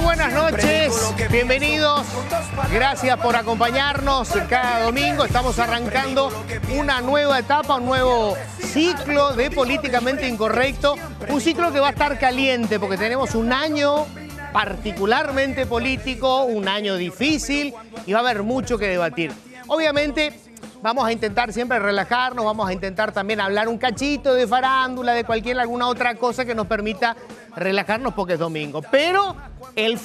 buenas noches, bienvenidos, gracias por acompañarnos cada domingo. Estamos arrancando una nueva etapa, un nuevo ciclo de Políticamente Incorrecto, un ciclo que va a estar caliente porque tenemos un año particularmente político, un año difícil y va a haber mucho que debatir. Obviamente vamos a intentar siempre relajarnos, vamos a intentar también hablar un cachito de farándula, de alguna otra cosa que nos permita relajarnos porque es domingo. Pero el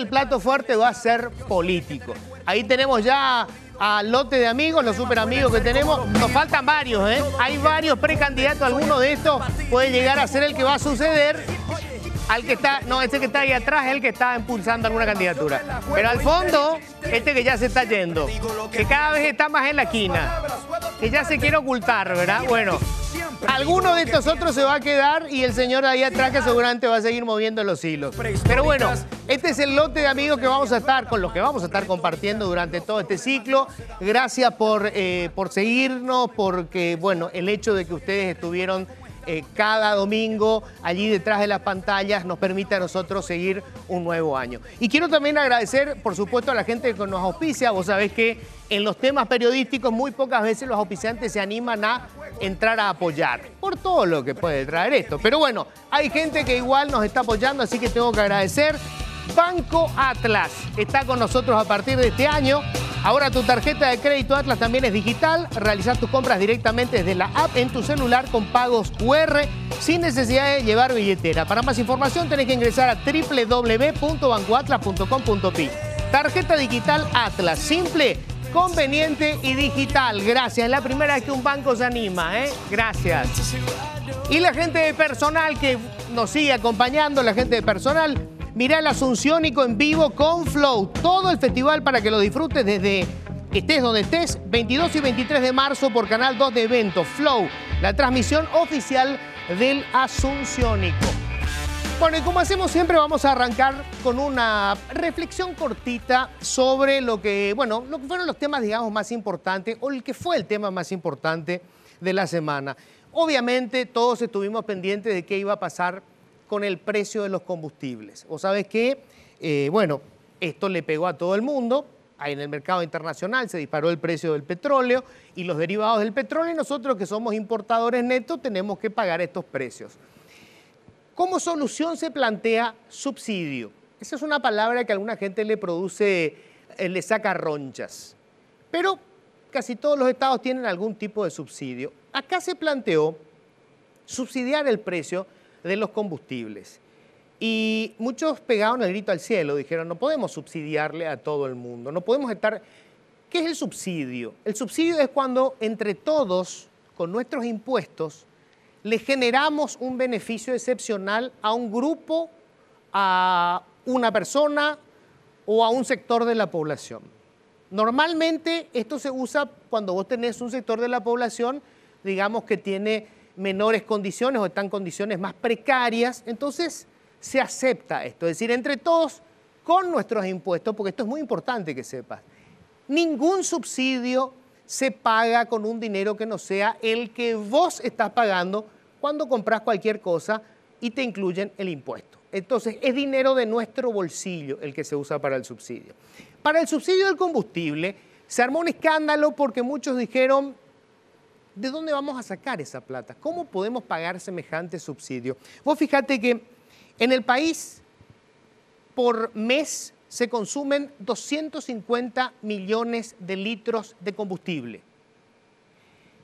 plato fuerte va a ser político. Ahí tenemos ya al lote de amigos, los super amigos que tenemos. Nos faltan varios, ¿eh? Hay varios precandidatos, alguno de estos puede llegar a ser el que va a suceder. Al que está, no, este que está ahí atrás es el que está impulsando alguna candidatura. Pero al fondo, este que ya se está yendo, que cada vez está más en la esquina, que ya se quiere ocultar, ¿verdad? Bueno, alguno de estos otros se va a quedar y el señor de ahí atrás que seguramente va a seguir moviendo los hilos. Pero bueno, este es el lote de amigos que vamos a estar, con los que vamos a estar compartiendo durante todo este ciclo. Gracias por seguirnos, porque, bueno, el hecho de que ustedes estuvieron cada domingo allí detrás de las pantallas nos permite a nosotros seguir un nuevo año. Y quiero también agradecer, por supuesto, a la gente que nos auspicia. Vos sabés que en los temas periodísticos muy pocas veces los auspiciantes se animan a entrar a apoyar por todo lo que puede traer esto. Pero bueno, hay gente que igual nos está apoyando, así que tengo que agradecer. Banco Atlas está con nosotros a partir de este año. Ahora tu tarjeta de crédito Atlas también es digital. Realizar tus compras directamente desde la app en tu celular con pagos QR sin necesidad de llevar billetera. Para más información tenés que ingresar a www.bancoatlas.com.pi. Tarjeta digital Atlas, simple, conveniente y digital. Gracias, es la primera vez que un banco se anima, ¿eh? Gracias. Y la gente de personal que nos sigue acompañando, la gente de personal, mirá el Asunciónico en vivo con Flow. Todo el festival para que lo disfrutes desde estés donde estés. 22 y 23 de marzo por Canal 2 de Eventos. Flow, la transmisión oficial del Asunciónico. Bueno, y como hacemos siempre, vamos a arrancar con una reflexión cortita sobre lo que fueron los temas, digamos, más importantes, o el que fue el tema más importante de la semana. Obviamente, todos estuvimos pendientes de qué iba a pasar con el precio de los combustibles. Vos sabés que, esto le pegó a todo el mundo. Ahí en el mercado internacional se disparó el precio del petróleo y los derivados del petróleo, y nosotros que somos importadores netos tenemos que pagar estos precios. Como solución se plantea subsidio. Esa es una palabra que a alguna gente le produce, le saca ronchas. Pero casi todos los estados tienen algún tipo de subsidio. Acá se planteó subsidiar el precio de los combustibles. Y muchos pegaron el grito al cielo, dijeron, no podemos subsidiarle a todo el mundo, no podemos estar... ¿Qué es el subsidio? El subsidio es cuando entre todos, con nuestros impuestos, le generamos un beneficio excepcional a un grupo, a una persona o a un sector de la población. Normalmente esto se usa cuando vos tenés un sector de la población, digamos que tiene menores condiciones o están en condiciones más precarias, entonces se acepta esto. Es decir, entre todos, con nuestros impuestos, porque esto es muy importante que sepas, ningún subsidio se paga con un dinero que no sea el que vos estás pagando cuando compras cualquier cosa y te incluyen el impuesto. Entonces, es dinero de nuestro bolsillo el que se usa para el subsidio. Para el subsidio del combustible se armó un escándalo porque muchos dijeron, ¿de dónde vamos a sacar esa plata? ¿Cómo podemos pagar semejante subsidio? Vos fíjate que en el país por mes se consumen 250 millones de litros de combustible.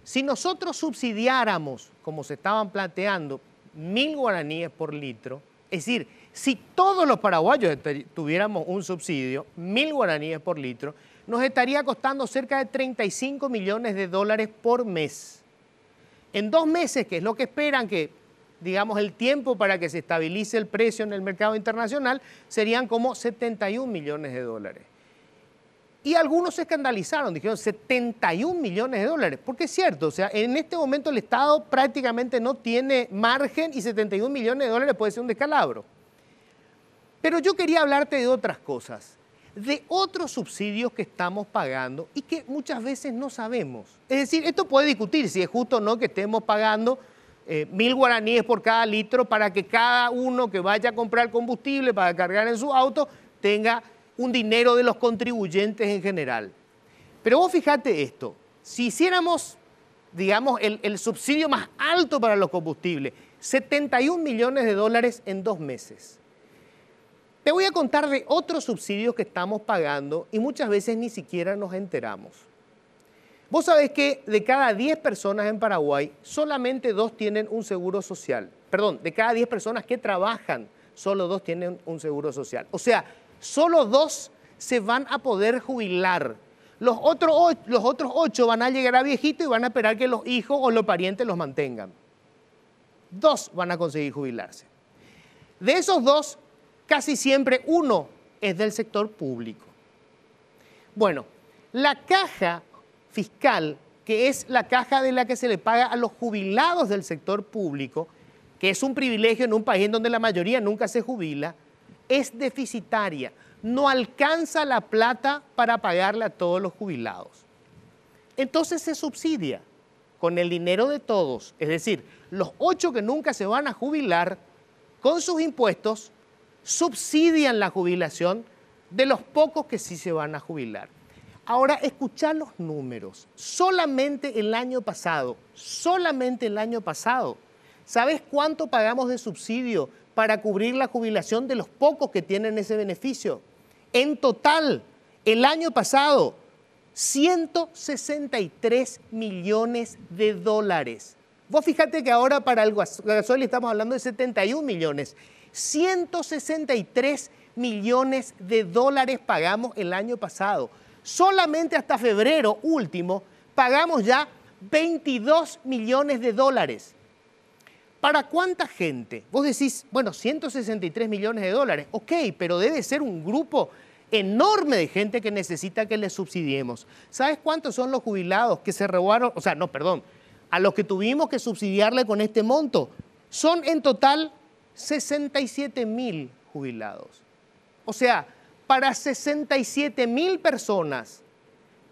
Si nosotros subsidiáramos, como se estaban planteando, 1.000 guaraníes por litro, es decir, si todos los paraguayos tuviéramos un subsidio, 1.000 guaraníes por litro, nos estaría costando cerca de 35 millones de dólares por mes. En 2 meses, que es lo que esperan que, digamos, el tiempo para que se estabilice el precio en el mercado internacional, serían como 71 millones de dólares. Y algunos se escandalizaron, dijeron 71 millones de dólares, porque es cierto, o sea, en este momento el Estado prácticamente no tiene margen y 71 millones de dólares puede ser un descalabro. Pero yo quería hablarte de otras cosas, de otros subsidios que estamos pagando y que muchas veces no sabemos. Es decir, esto puede discutir si es justo o no que estemos pagando 1.000 guaraníes por cada litro para que cada uno que vaya a comprar combustible para cargar en su auto tenga un dinero de los contribuyentes en general. Pero vos fíjate esto, si hiciéramos, digamos, el subsidio más alto para los combustibles, 71 millones de dólares en 2 meses. Te voy a contar de otros subsidios que estamos pagando y muchas veces ni siquiera nos enteramos. Vos sabés que de cada 10 personas en Paraguay, solamente 2 tienen un seguro social. Perdón, de cada 10 personas que trabajan, solo 2 tienen un seguro social. O sea, solo 2 se van a poder jubilar. Los otros 8 van a llegar a viejito y van a esperar que los hijos o los parientes los mantengan. 2 van a conseguir jubilarse. De esos 2, casi siempre 1 es del sector público. Bueno, la caja fiscal, que es la caja de la que se le paga a los jubilados del sector público, que es un privilegio en un país en donde la mayoría nunca se jubila, es deficitaria. No alcanza la plata para pagarle a todos los jubilados. Entonces se subsidia con el dinero de todos, es decir, los 8 que nunca se van a jubilar, con sus impuestos, subsidian la jubilación de los pocos que sí se van a jubilar. Ahora, escuchá los números. Solamente el año pasado, ¿sabes cuánto pagamos de subsidio para cubrir la jubilación de los pocos que tienen ese beneficio? En total, el año pasado, 163 millones de dólares. Vos fíjate que ahora para el gasoil estamos hablando de 71 millones. 163 millones de dólares pagamos el año pasado. Solamente hasta febrero último pagamos ya 22 millones de dólares. ¿Para cuánta gente? Vos decís, bueno, 163 millones de dólares. Ok, pero debe ser un grupo enorme de gente que necesita que les subsidiemos. ¿Sabes cuántos son los jubilados que se robaron? O sea, no, perdón, a los que tuvimos que subsidiarle con este monto. Son en total 67.000 jubilados. O sea, para 67.000 personas,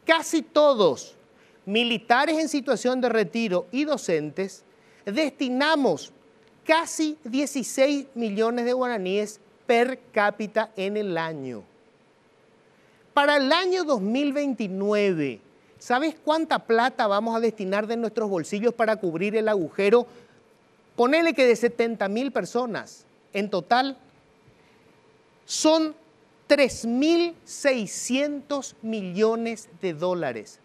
casi todos militares en situación de retiro y docentes, destinamos casi 16 millones de guaraníes per cápita en el año. Para el año 2029, ¿sabes cuánta plata vamos a destinar de nuestros bolsillos para cubrir el agujero? Ponele que de 70.000 personas en total, son 3.600 millones de dólares.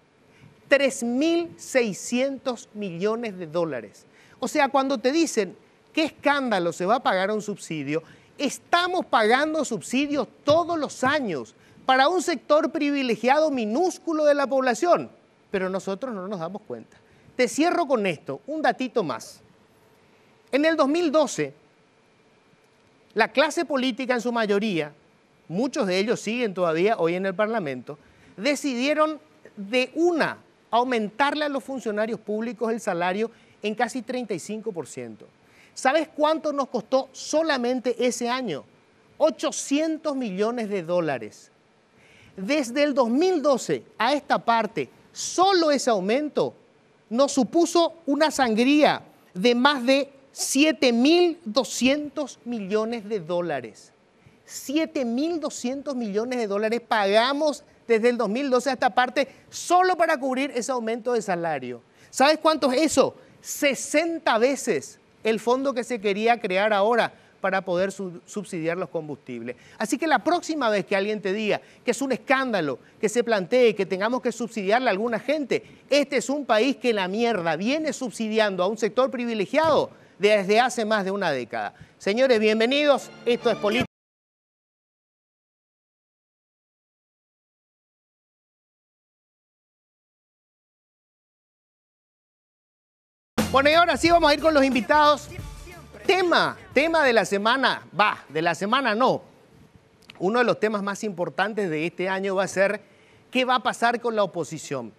3.600 millones de dólares. O sea, cuando te dicen qué escándalo se va a pagar un subsidio, estamos pagando subsidios todos los años para un sector privilegiado minúsculo de la población, pero nosotros no nos damos cuenta. Te cierro con esto, un datito más. En el 2012, la clase política en su mayoría, muchos de ellos siguen todavía hoy en el Parlamento, decidieron de una aumentarle a los funcionarios públicos el salario en casi 35%. ¿Sabes cuánto nos costó solamente ese año? 800 millones de dólares. Desde el 2012 a esta parte, solo ese aumento nos supuso una sangría de más de 7.200 millones de dólares. 7.200 millones de dólares pagamos desde el 2012 a esta parte solo para cubrir ese aumento de salario. ¿Sabes cuánto es eso? 60 veces el fondo que se quería crear ahora para poder subsidiar los combustibles. Así que la próxima vez que alguien te diga que es un escándalo, que se plantee que tengamos que subsidiarle a alguna gente, este es un país que la mierda viene subsidiando a un sector privilegiado desde hace más de una década. Señores, bienvenidos. Esto es Política. Bueno, y ahora sí vamos a ir con los invitados. Tema de la semana, de la semana no. Uno de los temas más importantes de este año va a ser qué va a pasar con la oposición.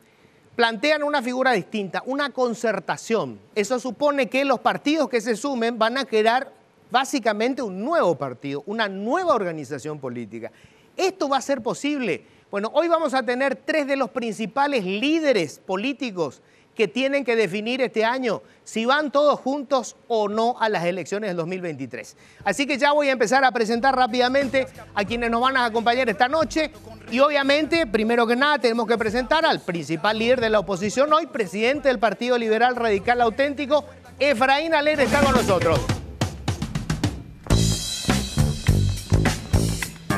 Plantean una figura distinta, una concertación. Eso supone que los partidos que se sumen van a crear básicamente un nuevo partido, una nueva organización política. ¿Esto va a ser posible? Bueno, hoy vamos a tener 3 de los principales líderes políticos que tienen que definir este año si van todos juntos o no a las elecciones del 2023. Así que ya voy a empezar a presentar rápidamente a quienes nos van a acompañar esta noche. Y obviamente, primero que nada, tenemos que presentar al principal líder de la oposición hoy, presidente del Partido Liberal Radical Auténtico, Efraín Alegre, está con nosotros.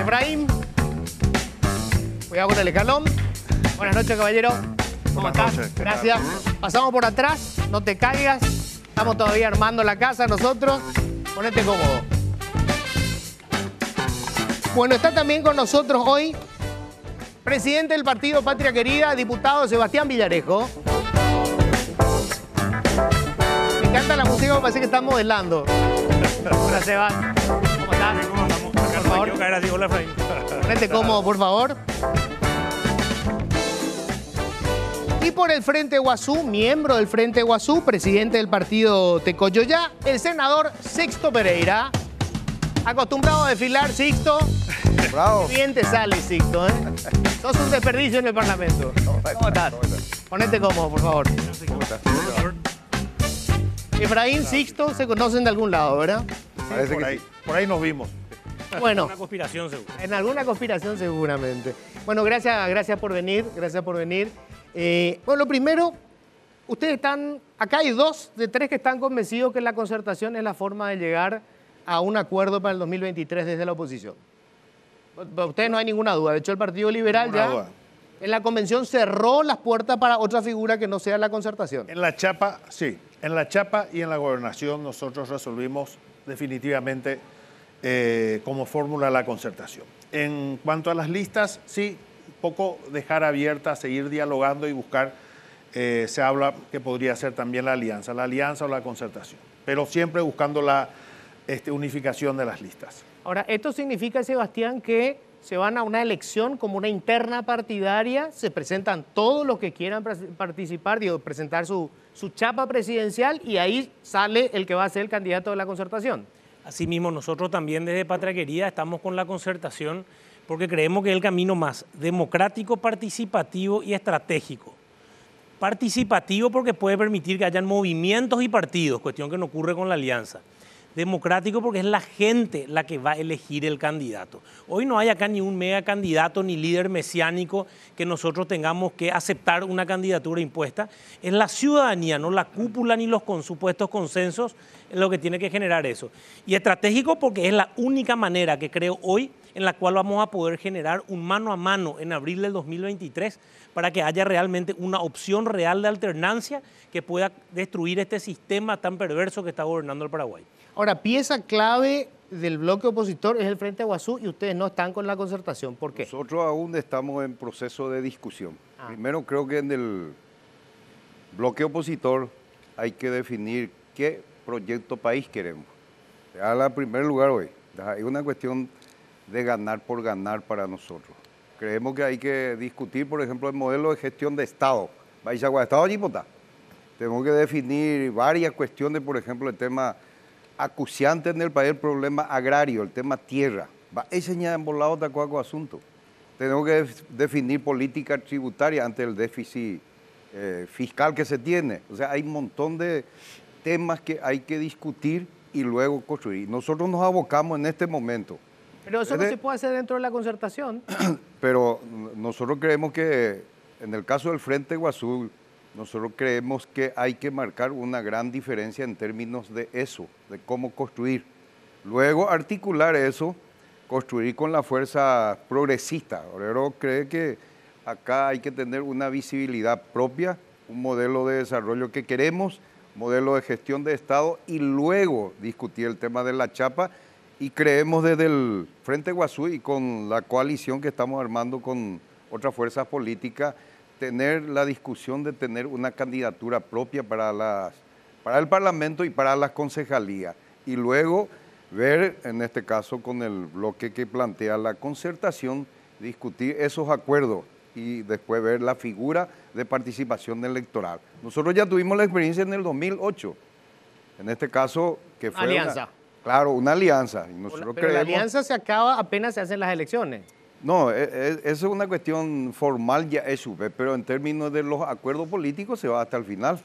Efraín, cuidado con el escalón. Buenas noches, caballero. ¿Cómo estás? Gracias. Pasamos por atrás, no te caigas. Estamos todavía armando la casa nosotros. Ponete cómodo. Bueno, está también con nosotros hoy presidente del Partido Patria Querida, diputado Sebastián Villarejo. Me encanta la música, me parece que están modelando. Hola, Sebastián. ¿Cómo estás? ¿Cómo estamos? Por favor. Hola, Efraín. Ponete cómodo, por favor. Y por el Frente Guazú, miembro del Frente Guazú, presidente del partido Tecoyoyá, el senador Sixto Pereira. Acostumbrado a desfilar, Sixto. Bravo. Bien te sale, Sixto, ¿eh? Sos un desperdicio en el Parlamento. ¿Cómo estás? Ponete cómodo, por favor. ¿Cómo estás? Efraín, Sixto, se conocen de algún lado, ¿verdad? Parece que sí. Por ahí nos vimos. Bueno, Una conspiración, seguro. en alguna conspiración seguramente. Bueno, gracias por venir, gracias por venir. Bueno, lo primero, ustedes están, acá hay 2 de 3 que están convencidos que la concertación es la forma de llegar a un acuerdo para el 2023 desde la oposición. Para ustedes no hay ninguna duda. De hecho, el Partido Liberal Ninguna ya duda. en la convención cerró las puertas para otra figura que no sea la concertación. En la chapa, sí. En la chapa y en la gobernación nosotros resolvimos definitivamente como fórmula la concertación. En cuanto a las listas, sí, poco dejar abierta, seguir dialogando y buscar, se habla que podría ser también la alianza o la concertación, pero siempre buscando la unificación de las listas. Ahora, esto significa, Sebastián, que se van a una elección como una interna partidaria, se presentan todos los que quieran participar, presentar su chapa presidencial y ahí sale el que va a ser el candidato de la concertación. Asimismo, nosotros también desde Patria Querida estamos con la concertación porque creemos que es el camino más democrático, participativo y estratégico. Participativo porque puede permitir que hayan movimientos y partidos, cuestión que no ocurre con la alianza. Democrático porque es la gente la que va a elegir el candidato. Hoy no hay acá ni un mega candidato ni líder mesiánico que nosotros tengamos que aceptar una candidatura impuesta. Es la ciudadanía, no la cúpula ni los supuestos consensos lo que tiene que generar eso. Y estratégico porque es la única manera que creo hoy en la cual vamos a poder generar un mano a mano en abril del 2023 para que haya realmente una opción real de alternancia que pueda destruir este sistema tan perverso que está gobernando el Paraguay. Ahora, pieza clave del bloque opositor es el Frente Guazú y ustedes no están con la concertación. ¿Por qué? Nosotros aún estamos en proceso de discusión. Primero creo que en el bloque opositor hay que definir qué proyecto país queremos. En primer lugar hoy, hay una cuestión de ganar por ganar para nosotros. Creemos que hay que discutir, por ejemplo, el modelo de gestión de Estado. Estado allí, tenemos que definir varias cuestiones, por ejemplo, el tema acuciante en el país, el problema agrario, el tema tierra. Ese ya embolado de cualquier asunto. Tenemos que definir política tributaria ante el déficit fiscal que se tiene. O sea, hay un montón de temas que hay que discutir y luego construir. Nosotros nos abocamos en este momento. Pero eso no se puede hacer dentro de la concertación. Pero nosotros creemos que en el caso del Frente Guazú, nosotros creemos que hay que marcar una gran diferencia en términos de eso, de cómo construir. Luego articular eso, construir con la fuerza progresista. Obrero cree que acá hay que tener una visibilidad propia, un modelo de desarrollo que queremos, modelo de gestión de Estado y luego discutir el tema de la chapa. Y creemos desde el Frente Guazú y con la coalición que estamos armando con otras fuerzas políticas, tener la discusión de tener una candidatura propia para el Parlamento y para las concejalías. Y luego ver, en este caso con el bloque que plantea la concertación, discutir esos acuerdos y después ver la figura de participación electoral. Nosotros ya tuvimos la experiencia en el 2008, en este caso que fue alianza. Claro, una alianza. Y nosotros Pero creemos, la alianza se acaba apenas se hacen las elecciones. No, eso es una cuestión formal ya es pero en términos de los acuerdos políticos se va hasta el final.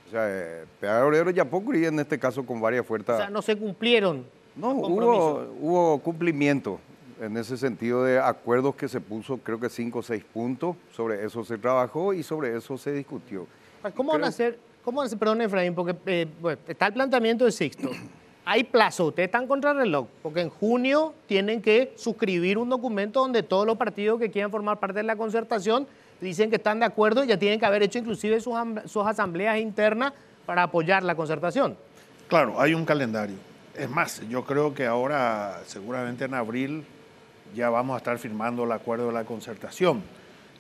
O sea, Pedro Obrero ya poco y en este caso con varias fuerzas. O sea, no se cumplieron. No, hubo cumplimiento en ese sentido de acuerdos que se puso, creo que 5 o 6 puntos, sobre eso se trabajó y sobre eso se discutió. ¿Cómo van a hacer, perdón, Efraín, porque bueno, está el planteamiento de Sixto? Hay plazo, ustedes están contra el reloj, porque en junio tienen que suscribir un documento donde todos los partidos que quieran formar parte de la concertación dicen que están de acuerdo y ya tienen que haber hecho inclusive sus asambleas internas para apoyar la concertación. Claro, hay un calendario. Es más, yo creo que ahora, seguramente en abril, ya vamos a estar firmando el acuerdo de la concertación.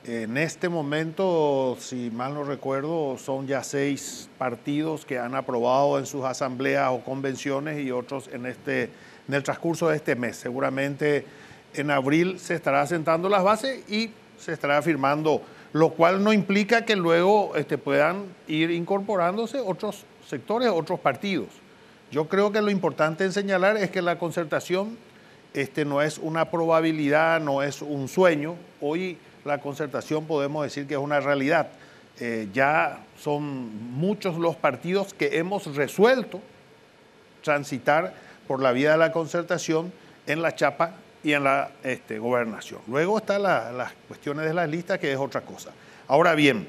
En este momento, si mal no recuerdo, son ya 6 partidos que han aprobado en sus asambleas o convenciones y otros en el transcurso de este mes. Seguramente en abril se estará sentando las bases y se estará firmando, lo cual no implica que luego puedan ir incorporándose otros sectores, otros partidos. Yo creo que lo importante en señalar es que la concertación no es una probabilidad, no es un sueño. Hoy la concertación podemos decir que es una realidad. Ya son muchos los partidos que hemos resuelto transitar por la vía de la concertación en la chapa y en la gobernación. Luego están las cuestiones de las listas, que es otra cosa. Ahora bien,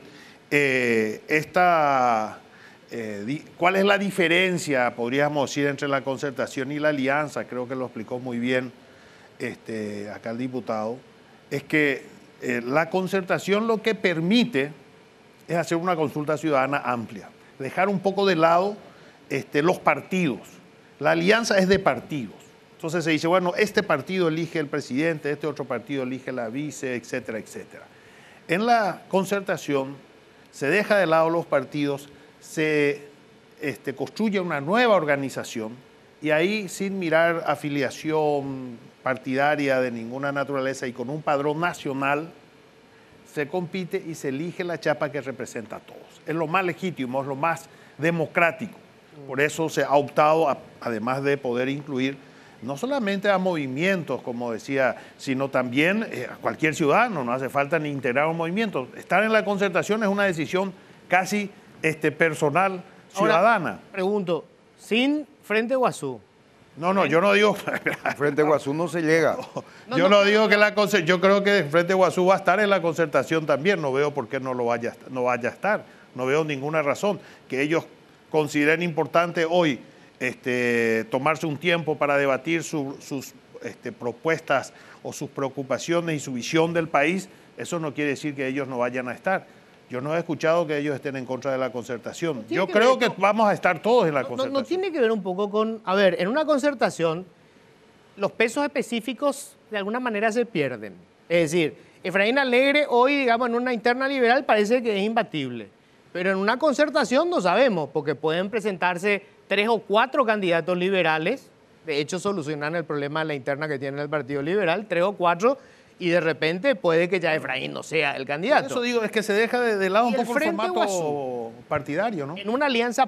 ¿cuál es la diferencia, podríamos decir, entre la concertación y la alianza? Creo que lo explicó muy bien acá el diputado. Es que la concertación lo que permite es hacer una consulta ciudadana amplia, dejar un poco de lado los partidos. La alianza es de partidos. Entonces se dice, bueno, este partido elige el presidente, este otro partido elige la vice, etcétera, etcétera. En la concertación se deja de lado los partidos, se construye una nueva organización y ahí, sin mirar afiliación partidaria de ninguna naturaleza y con un padrón nacional, se compite y se elige la chapa que representa a todos. Es lo más legítimo, es lo más democrático. Por eso se ha optado, además de poder incluir no solamente a movimientos, como decía, sino también a cualquier ciudadano. No hace falta ni integrar un movimiento. Estar en la concertación es una decisión casi personal, ciudadana. Ahora, pregunto, sin Frente Guazú. No, yo no digo... Frente Guazú no se llega. Yo no digo que yo creo que Frente Guazú va a estar en la concertación también. No veo por qué no vaya a estar. No veo ninguna razón que ellos consideren importante hoy tomarse un tiempo para debatir sus propuestas o sus preocupaciones y su visión del país. Eso no quiere decir que ellos no vayan a estar. Yo no he escuchado que ellos estén en contra de la concertación. Yo creo que vamos a estar todos en la concertación. No tiene que ver un poco con... A ver, en una concertación, los pesos específicos de alguna manera se pierden. Es decir, Efraín Alegre hoy, digamos, en una interna liberal parece que es imbatible. Pero en una concertación no sabemos, porque pueden presentarse 3 o 4 candidatos liberales. De hecho, solucionan el problema de la interna que tiene el Partido Liberal, 3 o 4... y de repente puede que ya Efraín no sea el candidato. Por eso digo, es que se deja de lado un poco el formato Guazú, partidario, ¿no? En una alianza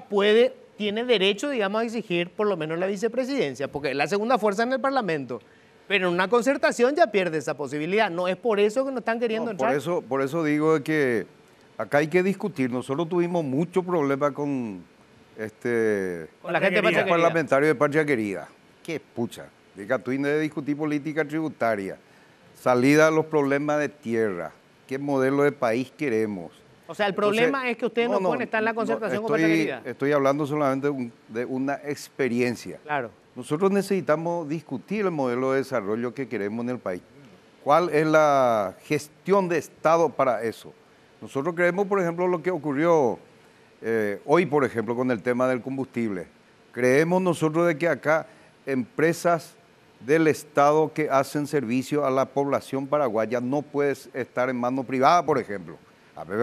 tiene derecho, digamos, a exigir por lo menos la vicepresidencia, porque es la segunda fuerza en el Parlamento. Pero en una concertación ya pierde esa posibilidad. No es por eso que no están queriendo entrar. Por eso digo que acá hay que discutir. Nosotros tuvimos mucho problema con la gente de Patria Querida. Parlamentario de Patria Querida. Qué pucha. Diga, tú de discutir política tributaria. Salida a los problemas de tierra, qué modelo de país queremos. O sea, el problema es que ustedes no pueden estar en la concertación con Patria Querida. Estoy hablando solamente de una experiencia. Claro. Nosotros necesitamos discutir el modelo de desarrollo que queremos en el país. ¿Cuál es la gestión de Estado para eso? Nosotros creemos, por ejemplo, lo que ocurrió hoy, por ejemplo, con el tema del combustible. Creemos nosotros de que acá empresas del Estado que hacen servicio a la población paraguaya no puedes estar en mano privada, por ejemplo. A ver,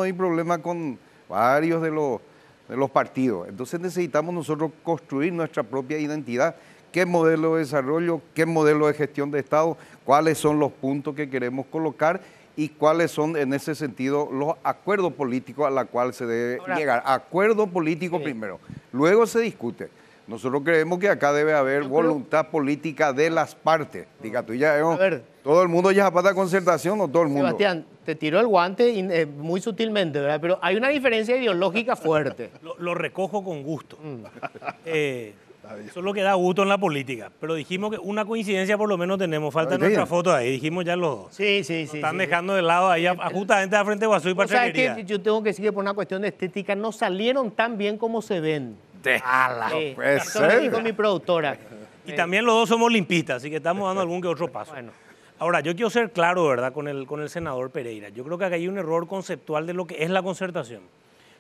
hay problemas con varios de los partidos. Entonces necesitamos nosotros construir nuestra propia identidad. ¿Qué modelo de desarrollo, qué modelo de gestión de Estado, cuáles son los puntos que queremos colocar y cuáles son en ese sentido los acuerdos políticos a los cuales se debe llegar? Acuerdo político primero, luego se discute. Nosotros creemos que acá debe haber voluntad política de las partes. Diga tú ya, todo el mundo ya para la concertación o todo el mundo. Sebastián, te tiró el guante muy sutilmente, ¿verdad? Pero hay una diferencia ideológica fuerte. Lo recojo con gusto. Eso es lo que da gusto en la política. Pero dijimos que una coincidencia por lo menos tenemos. Falta nuestra foto ahí, dijimos ya los dos. Sí. Están dejando de lado ahí justamente a frente de Guazú y Patraquería. O sea, que yo tengo que decir que por una cuestión de estética no salieron tan bien como se ven. Puede Eso me ser. dijo mi productora. Y también los dos somos limpistas, así que estamos dando algún que otro paso. Bueno. Ahora, yo quiero ser claro, ¿verdad?, con el senador Pereira. Yo creo que acá hay un error conceptual de lo que es la concertación.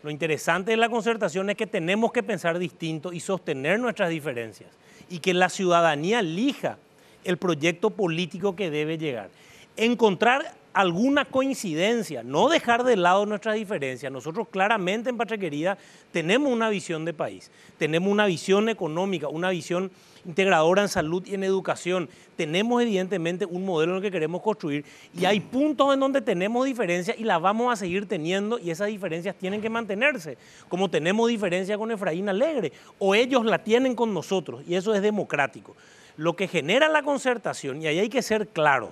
Lo interesante de la concertación es que tenemos que pensar distinto y sostener nuestras diferencias y que la ciudadanía elija el proyecto político que debe llegar. Encontrar alguna coincidencia, no dejar de lado nuestras diferencias. Nosotros claramente en Patria Querida tenemos una visión de país, tenemos una visión económica, una visión integradora en salud y en educación. Tenemos evidentemente un modelo en el que queremos construir y hay puntos en donde tenemos diferencias y las vamos a seguir teniendo y esas diferencias tienen que mantenerse, como tenemos diferencia con Efraín Alegre o ellos la tienen con nosotros y eso es democrático. Lo que genera la concertación, y ahí hay que ser claros,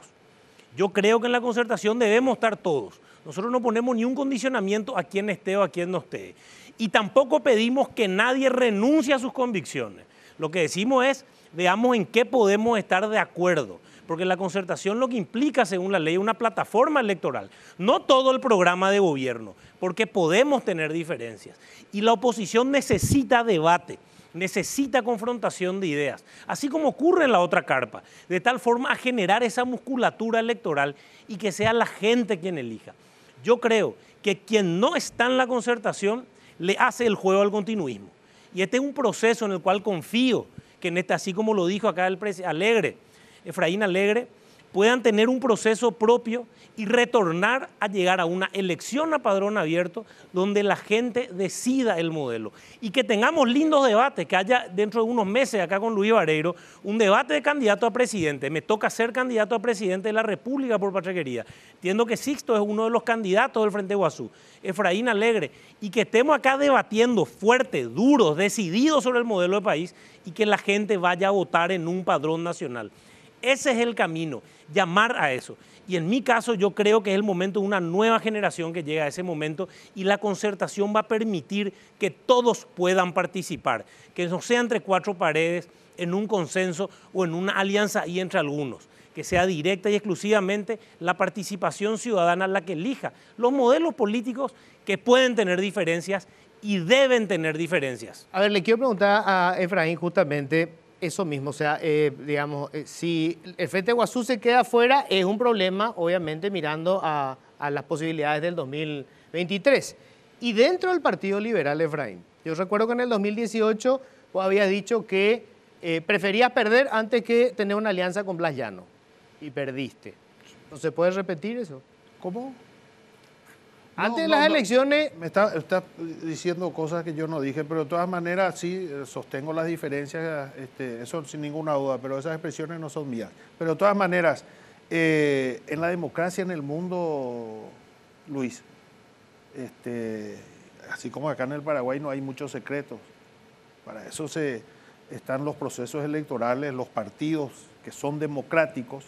yo creo que en la concertación debemos estar todos. Nosotros no ponemos ni un condicionamiento a quien esté o a quien no esté. Y tampoco pedimos que nadie renuncie a sus convicciones. Lo que decimos es, veamos en qué podemos estar de acuerdo. Porque la concertación lo que implica, según la ley, es una plataforma electoral. No todo el programa de gobierno, porque podemos tener diferencias. Y la oposición necesita debate. Necesita confrontación de ideas, así como ocurre en la otra carpa, de tal forma a generar esa musculatura electoral y que sea la gente quien elija. Yo creo que quien no está en la concertación le hace el juego al continuismo. Y este es un proceso en el cual confío que, así como lo dijo acá el presidente Efraín Alegre, puedan tener un proceso propio y retornar a llegar a una elección a padrón abierto donde la gente decida el modelo y que tengamos lindos debates, que haya dentro de unos meses acá con Luis Vareiro un debate de candidato a presidente. Me toca ser candidato a presidente de la República por Patria Querida. Entiendo que Sixto es uno de los candidatos del Frente Guazú, Efraín Alegre, y que estemos acá debatiendo fuerte, duros, decididos sobre el modelo de país y que la gente vaya a votar en un padrón nacional. Ese es el camino, llamar a eso. Y en mi caso yo creo que es el momento de una nueva generación que llega a ese momento y la concertación va a permitir que todos puedan participar, que no sea entre cuatro paredes, en un consenso o en una alianza ahí entre algunos, que sea directa y exclusivamente la participación ciudadana la que elija los modelos políticos que pueden tener diferencias y deben tener diferencias. A ver, le quiero preguntar a Efraín justamente eso mismo, o sea, digamos, si el Frente Guazú se queda fuera es un problema, obviamente, mirando a las posibilidades del 2023. Y dentro del Partido Liberal, Efraín, yo recuerdo que en el 2018 vos habías dicho que preferías perder antes que tener una alianza con Blas Llano, y perdiste. ¿No se puede repetir eso? ¿Cómo? Antes de las elecciones... Me está diciendo cosas que yo no dije, pero de todas maneras sí sostengo las diferencias, eso sin ninguna duda, pero esas expresiones no son mías. Pero de todas maneras, en la democracia en el mundo, Luis, así como acá en el Paraguay no hay muchos secretos, para eso están los procesos electorales, los partidos que son democráticos,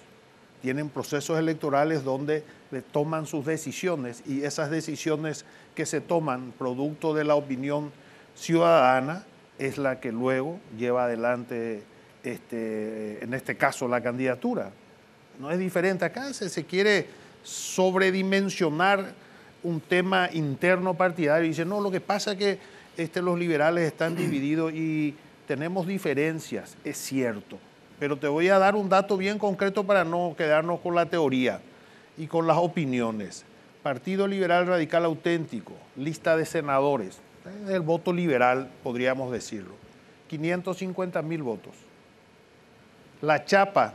tienen procesos electorales donde toman sus decisiones y esas decisiones que se toman producto de la opinión ciudadana es la que luego lleva adelante, en este caso, la candidatura. No es diferente acá, se quiere sobredimensionar un tema interno partidario y dice, no, lo que pasa es que los liberales están divididos y tenemos diferencias, es cierto. Pero te voy a dar un dato bien concreto para no quedarnos con la teoría y con las opiniones. Partido Liberal Radical Auténtico, lista de senadores, el voto liberal, podríamos decirlo, 550.000 votos. La chapa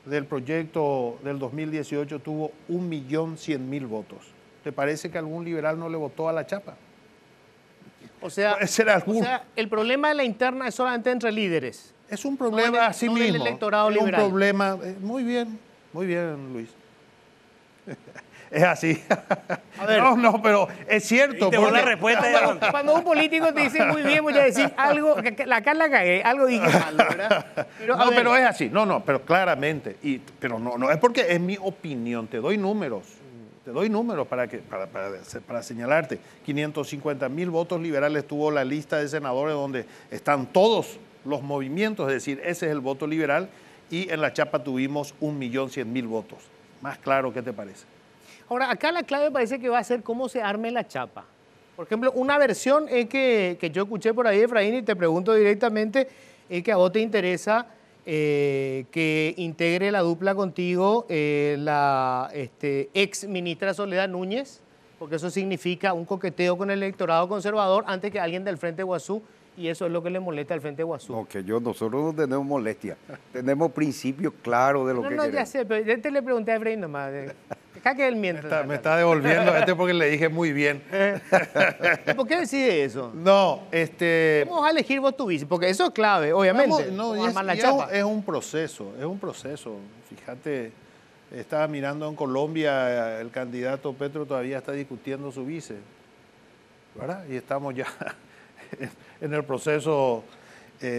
del proyecto del 2018 tuvo 1.100.000 votos. ¿Te parece que algún liberal no le votó a la chapa? O sea, el problema de la interna es solamente entre líderes. Es un problema así mismo. Electorado es liberal. Un problema, muy bien, Luis. Es así. A ver. No, pero es cierto. Y te voy a la porque- respuesta y aguanta. Cuando un político te dice muy bien, voy a decir algo, acá la cagué, algo dije mal, ¿verdad? Pero, a No, ver, pero es así. No, pero claramente. Pero no es porque es mi opinión. Te doy números. Te doy números para señalarte. 550.000 votos liberales tuvo la lista de senadores donde están todos los movimientos, es decir, ese es el voto liberal, y en la chapa tuvimos 1.100.000 votos. Más claro, ¿qué te parece? Ahora, acá la clave parece que va a ser cómo se arme la chapa. Por ejemplo, una versión es que yo escuché por ahí, Efraín, y te pregunto directamente, es que a vos te interesa que integre la dupla contigo la ex ministra Soledad Núñez, porque eso significa un coqueteo con el electorado conservador antes que alguien del Frente Guazú, y eso es lo que le molesta al Frente Guazú. No, que nosotros no tenemos molestia. Tenemos principios claros de lo que No, ya queremos. sé, pero yo te le pregunté a Efraín nomás. Deja que él mienta. Me está devolviendo porque le dije muy bien. ¿Por qué decide eso? No, ¿Cómo vas a elegir vos tu vice? Porque eso es clave, obviamente. No, ¿Cómo armar la y chapa? es un proceso. Fíjate, estaba mirando en Colombia, el candidato Petro todavía está discutiendo su vice, ¿verdad? Y estamos ya en el proceso.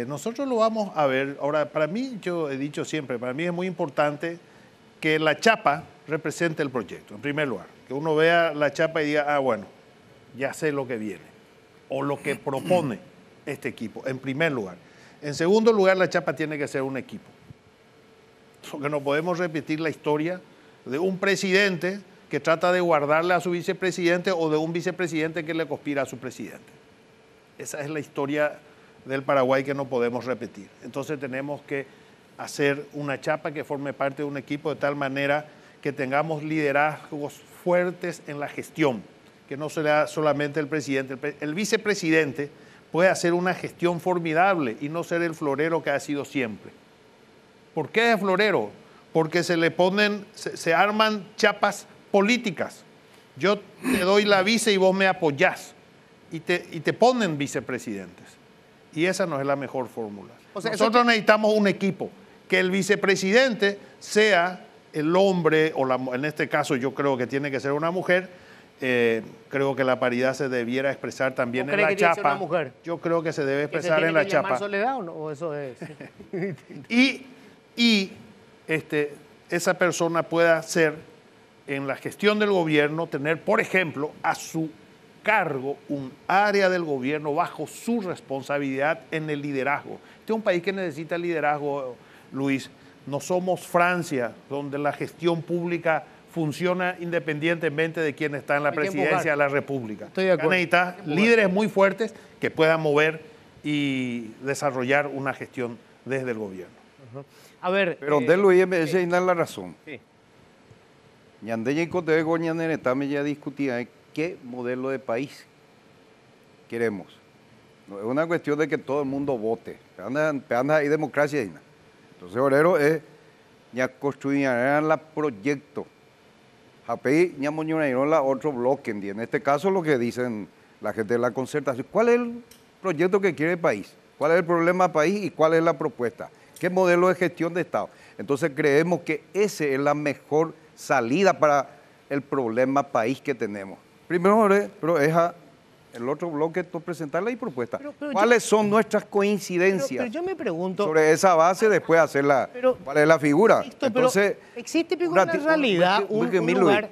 Nosotros lo vamos a ver. Ahora, para mí, yo he dicho siempre, para mí es muy importante que la chapa represente el proyecto, en primer lugar. Que uno vea la chapa y diga, bueno, ya sé lo que viene, o lo que propone este equipo, en primer lugar. En segundo lugar, la chapa tiene que ser un equipo. Porque no podemos repetir la historia de un presidente que trata de guardarle a su vicepresidente o de un vicepresidente que le conspira a su presidente. Esa es la historia del Paraguay que no podemos repetir. Entonces tenemos que hacer una chapa que forme parte de un equipo de tal manera que tengamos liderazgos fuertes en la gestión, que no sea solamente el presidente. El vicepresidente puede hacer una gestión formidable y no ser el florero que ha sido siempre. ¿Por qué es florero? Porque se arman chapas políticas. Yo te doy la vice y vos me apoyás. Y te ponen vicepresidentes. Y esa no es la mejor fórmula. O sea, nosotros necesitamos un equipo, que el vicepresidente sea el hombre, en este caso yo creo que tiene que ser una mujer. Creo que la paridad se debiera expresar también en la chapa. Una mujer? Yo creo que se debe ¿Que se expresar tiene en la que llamar chapa. Soledad o no? ¿O eso es? Y esa persona pueda ser, en la gestión del gobierno, tener, por ejemplo, a su cargo un área del gobierno bajo su responsabilidad en el liderazgo. Este es un país que necesita liderazgo, Luis. No somos Francia, donde la gestión pública funciona independientemente de quién está en la presidencia de la República. Estoy de acuerdo. Necesita líderes muy fuertes que puedan mover y desarrollar una gestión desde el gobierno. A ver. Pero de lo IMS hay la razón. Sí. Ñandeña y Cote de Goñaneretame ya discutía qué modelo de país queremos. No es una cuestión de que todo el mundo vote. Hay democracia. Entonces, Orero es ya construir la proyecto. Japey ya moñonaron la otro bloque. En este caso, lo que dicen la gente de la concertación. ¿Cuál es el proyecto que quiere el país? ¿Cuál es el problema país y cuál es la propuesta? ¿Qué modelo de gestión de Estado? Entonces, creemos que esa es la mejor salida para el problema país que tenemos. Primero, pero es el otro bloque presentarle y propuesta. ¿Cuáles son nuestras coincidencias? Pero yo me pregunto. Sobre esa base, después hacer cuál es la figura. Listo, Entonces, existe en realidad un lugar.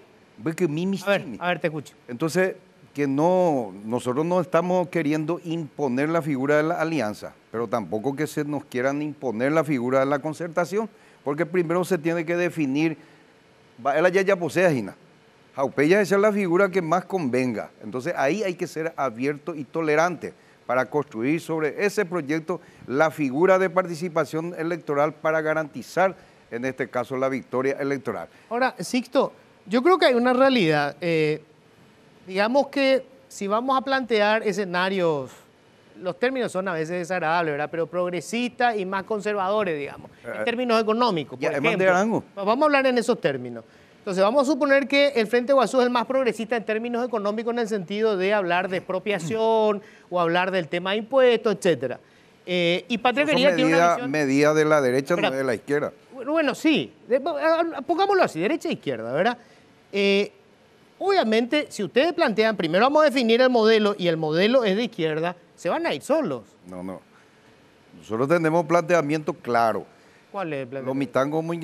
A ver, te escucho. Entonces, que nosotros no estamos queriendo imponer la figura de la alianza, pero tampoco que se nos quieran imponer la figura de la concertación, porque primero se tiene que definir, ella ya posee Gina. Jaupeya esa es la figura que más convenga. Entonces ahí hay que ser abierto y tolerante para construir sobre ese proyecto la figura de participación electoral para garantizar, en este caso, la victoria electoral. Ahora, Sixto, yo creo que hay una realidad. Digamos que si vamos a plantear escenarios, los términos son a veces desagradables, ¿verdad? Pero progresistas y más conservadores, digamos, en términos económicos. Por ejemplo, vamos a hablar en esos términos. Entonces, vamos a suponer que el Frente Guazú es el más progresista en términos económicos en el sentido de hablar de expropiación o hablar del tema de impuestos, etcétera. Y Patria Querida tiene una visión... medida de la derecha, no de la izquierda. Bueno, sí. Pongámoslo así, derecha e izquierda, ¿verdad? obviamente, si ustedes plantean, primero vamos a definir el modelo y el modelo es de izquierda, se van a ir solos. No. Nosotros tenemos planteamiento claro. ¿Cuál es el Lo planteamiento? mitango muy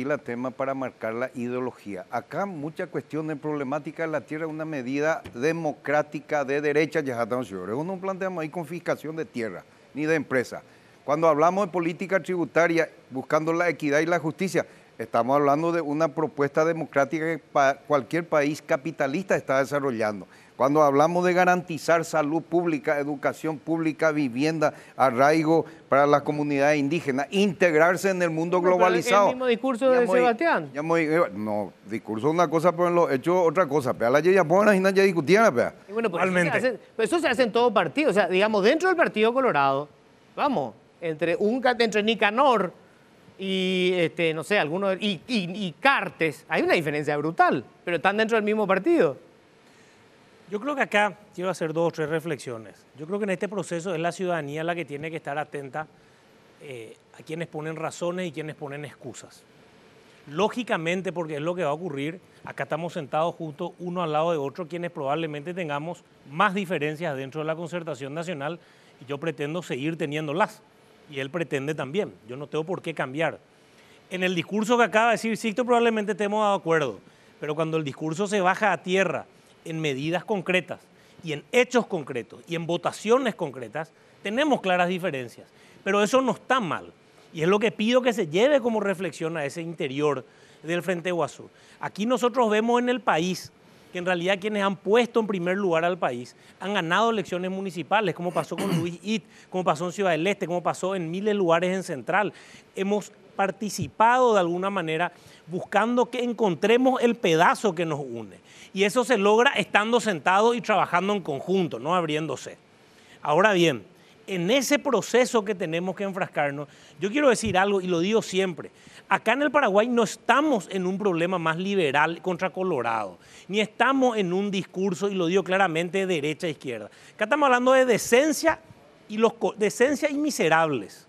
la tema para marcar la ideología. Acá mucha cuestión de problemática de la tierra es una medida democrática de derecha, ya estamos señores. No planteamos ahí confiscación de tierra ni de empresa. Cuando hablamos de política tributaria, buscando la equidad y la justicia, estamos hablando de una propuesta democrática que cualquier país capitalista está desarrollando. Cuando hablamos de garantizar salud pública, educación pública, vivienda, arraigo para las comunidades indígenas, integrarse en el mundo globalizado. Es el mismo discurso de Sebastián. No, discurso es una cosa, pero en los hechos otra cosa. Pero la ya buena y ya discutían, pero. Y bueno, pues eso se hace en todo partido. O sea, digamos, dentro del Partido Colorado, vamos, entre Nicanor y, no sé, algunos, y Cartes, hay una diferencia brutal, pero están dentro del mismo partido. Yo creo que acá quiero hacer 2 o 3 reflexiones. Yo creo que en este proceso es la ciudadanía la que tiene que estar atenta a quienes ponen razones y quienes ponen excusas. Lógicamente, porque es lo que va a ocurrir, acá estamos sentados juntos uno al lado de otro, quienes probablemente tengamos más diferencias dentro de la concertación nacional y yo pretendo seguir teniéndolas. Y él pretende también. Yo no tengo por qué cambiar. En el discurso que acaba de decir Sixto probablemente estemos de acuerdo, pero cuando el discurso se baja a tierra en medidas concretas y en hechos concretos y en votaciones concretas, tenemos claras diferencias. Pero eso no está mal. Y es lo que pido que se lleve como reflexión a ese interior del Frente Guasú. Aquí nosotros vemos en el país que en realidad quienes han puesto en primer lugar al país han ganado elecciones municipales, como pasó con Luis It, como pasó en Ciudad del Este, como pasó en miles de lugares en Central. Hemos participado de alguna manera buscando que encontremos el pedazo que nos une. Y eso se logra estando sentados y trabajando en conjunto, no abriéndose. Ahora bien, en ese proceso que tenemos que enfrascarnos, yo quiero decir algo y lo digo siempre. Acá en el Paraguay no estamos en un problema más liberal contra Colorado, ni estamos en un discurso, y lo digo claramente, de derecha e izquierda. Acá estamos hablando de decencia y miserables,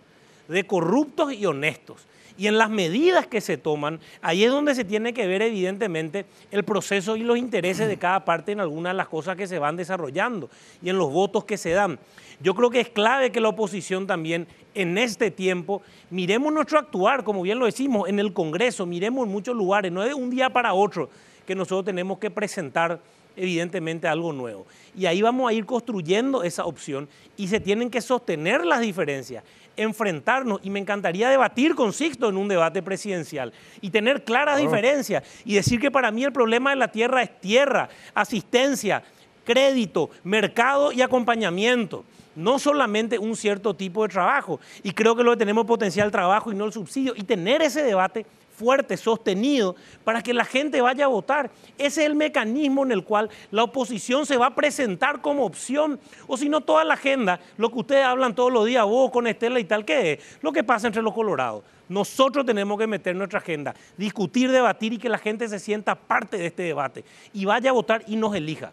de corruptos y honestos. Y en las medidas que se toman, ahí es donde se tiene que ver evidentemente el proceso y los intereses de cada parte en algunas de las cosas que se van desarrollando y en los votos que se dan. Yo creo que es clave que la oposición también en este tiempo miremos nuestro actuar, como bien lo decimos, en el Congreso, miremos en muchos lugares, no es de un día para otro que nosotros tenemos que presentar evidentemente algo nuevo. Y ahí vamos a ir construyendo esa opción y se tienen que sostener las diferencias, enfrentarnos, y me encantaría debatir con Sixto en un debate presidencial y tener claras diferencias y decir que para mí el problema de la tierra es tierra, asistencia, crédito, mercado y acompañamiento. No solamente un cierto tipo de trabajo. Y creo que lo que tenemos potencial trabajo y no el subsidio. Y tener ese debate fuerte, sostenido, para que la gente vaya a votar. Ese es el mecanismo en el cual la oposición se va a presentar como opción. O si no, toda la agenda, lo que ustedes hablan todos los días, vos con Estela y tal, ¿qué es? Lo que pasa entre los colorados. Nosotros tenemos que meter nuestra agenda, discutir, debatir y que la gente se sienta parte de este debate. Y vaya a votar y nos elija.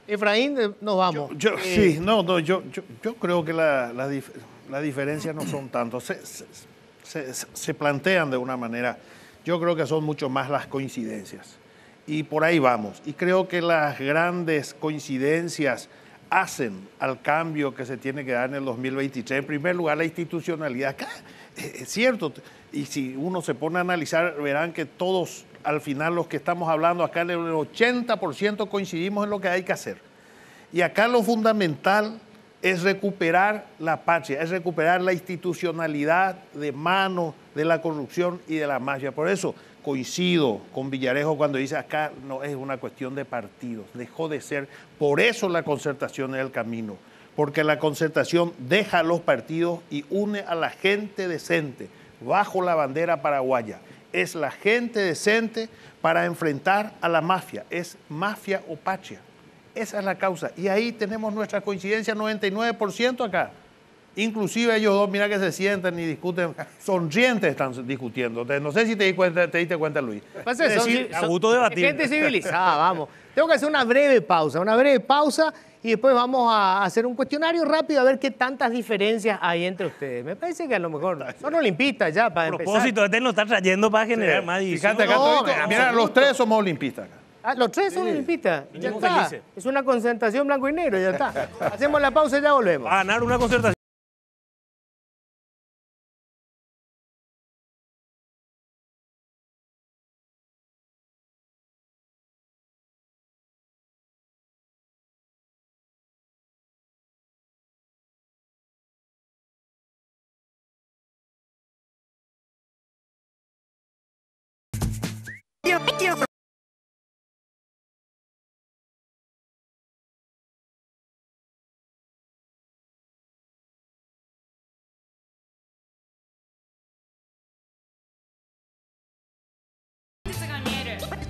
Efraín, nos vamos. Yo creo que las diferencias no son tanto. Se plantean de una manera, yo creo que son mucho más las coincidencias. Y por ahí vamos. Y creo que las grandes coincidencias hacen al cambio que se tiene que dar en el 2023. En primer lugar, la institucionalidad. Acá, es cierto, y si uno se pone a analizar, verán que todos, al final, los que estamos hablando acá, en el 80% coincidimos en lo que hay que hacer. Y acá lo fundamental es recuperar la patria, es recuperar la institucionalidad de mano de la corrupción y de la mafia. Por eso coincido con Villarejo cuando dice acá no es una cuestión de partidos, dejó de ser. Por eso la concertación es el camino, porque la concertación deja a los partidos y une a la gente decente bajo la bandera paraguaya. Es la gente decente para enfrentar a la mafia, es mafia o patria. Esa es la causa. Y ahí tenemos nuestra coincidencia, 99% acá. Inclusive ellos dos, mira que se sientan y discuten, sonrientes están discutiendo. No sé si te diste cuenta, Luis. Pasa Es decir, a gusto debatir. Gente civilizada, vamos. Tengo que hacer una breve pausa y después vamos a hacer un cuestionario rápido a ver qué tantas diferencias hay entre ustedes. Me parece que a lo mejor son olimpistas ya para A empezar. propósito, este nos está trayendo para generar más división. Fíjate acá, No, mira, los tres somos olimpistas acá. Ah, los tres son olimpistas. Ya Vinimos está. felices. Es una concentración blanco y negro, ya está. Hacemos la pausa y ya volvemos. Va a ganar una concertación.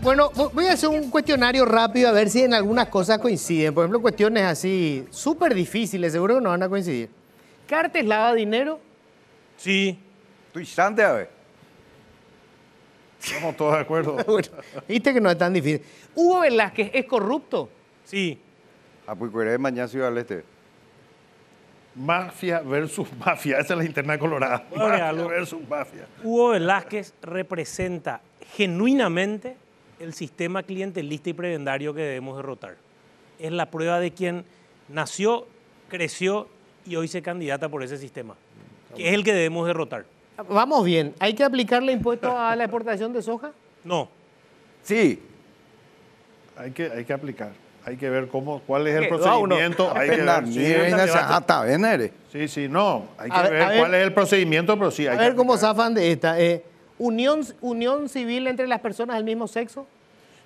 Bueno, voy a hacer un cuestionario rápido a ver si en algunas cosas coinciden. Por ejemplo, cuestiones así súper difíciles, seguro que no van a coincidir. ¿Cartes lava dinero? Sí. Estoy sante a ver. Estamos todos de acuerdo. Bueno, viste que no es tan difícil. ¿Hugo Velázquez es corrupto? Sí. Apuicueré mañana Ciudad del Este. Mafia versus mafia. Esa es la interna colorada. Bueno, Mafia algo. versus mafia. Hugo Velázquez representa genuinamente el sistema clientelista y prebendario que debemos derrotar. Es la prueba de quien nació, creció y hoy se candidata por ese sistema, que es el que debemos derrotar. Vamos bien. ¿Hay que aplicarle impuesto a la exportación de soja? No. Sí, Hay que aplicar. Hay que ver cuál es el ¿Qué? Da uno. procedimiento. Hay que la ver, sí, mierda se debate. hasta venere. sí, no. Hay que A ver, ver a ver. cuál es el procedimiento, pero sí hay A que ver cómo aplicar. zafan de esta. ¿Unión civil entre las personas del mismo sexo?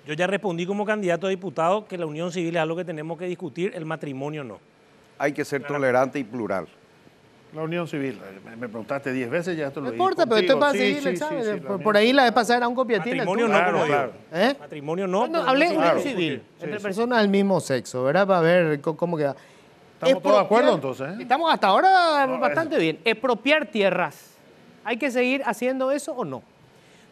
Yo ya respondí como candidato a diputado que la unión civil es algo que tenemos que discutir, el matrimonio no. Hay que ser tolerante y plural. La unión civil. Me preguntaste 10 veces, ya esto No lo importa, pero esto es para seguir el examen. Por ahí la vez pasada era un copiatín. el Matrimonio tuyo. no, como Claro, digo. ¿Eh? Matrimonio no. No, pero hablé sí unión claro. civil, Sí, entre sí. personas del mismo sexo, ¿verdad? Para ver cómo queda. Estamos todos de acuerdo, Expropiar- entonces, ¿eh? Estamos hasta ahora No, bastante bien. Expropiar tierras. ¿Hay que seguir haciendo eso o no?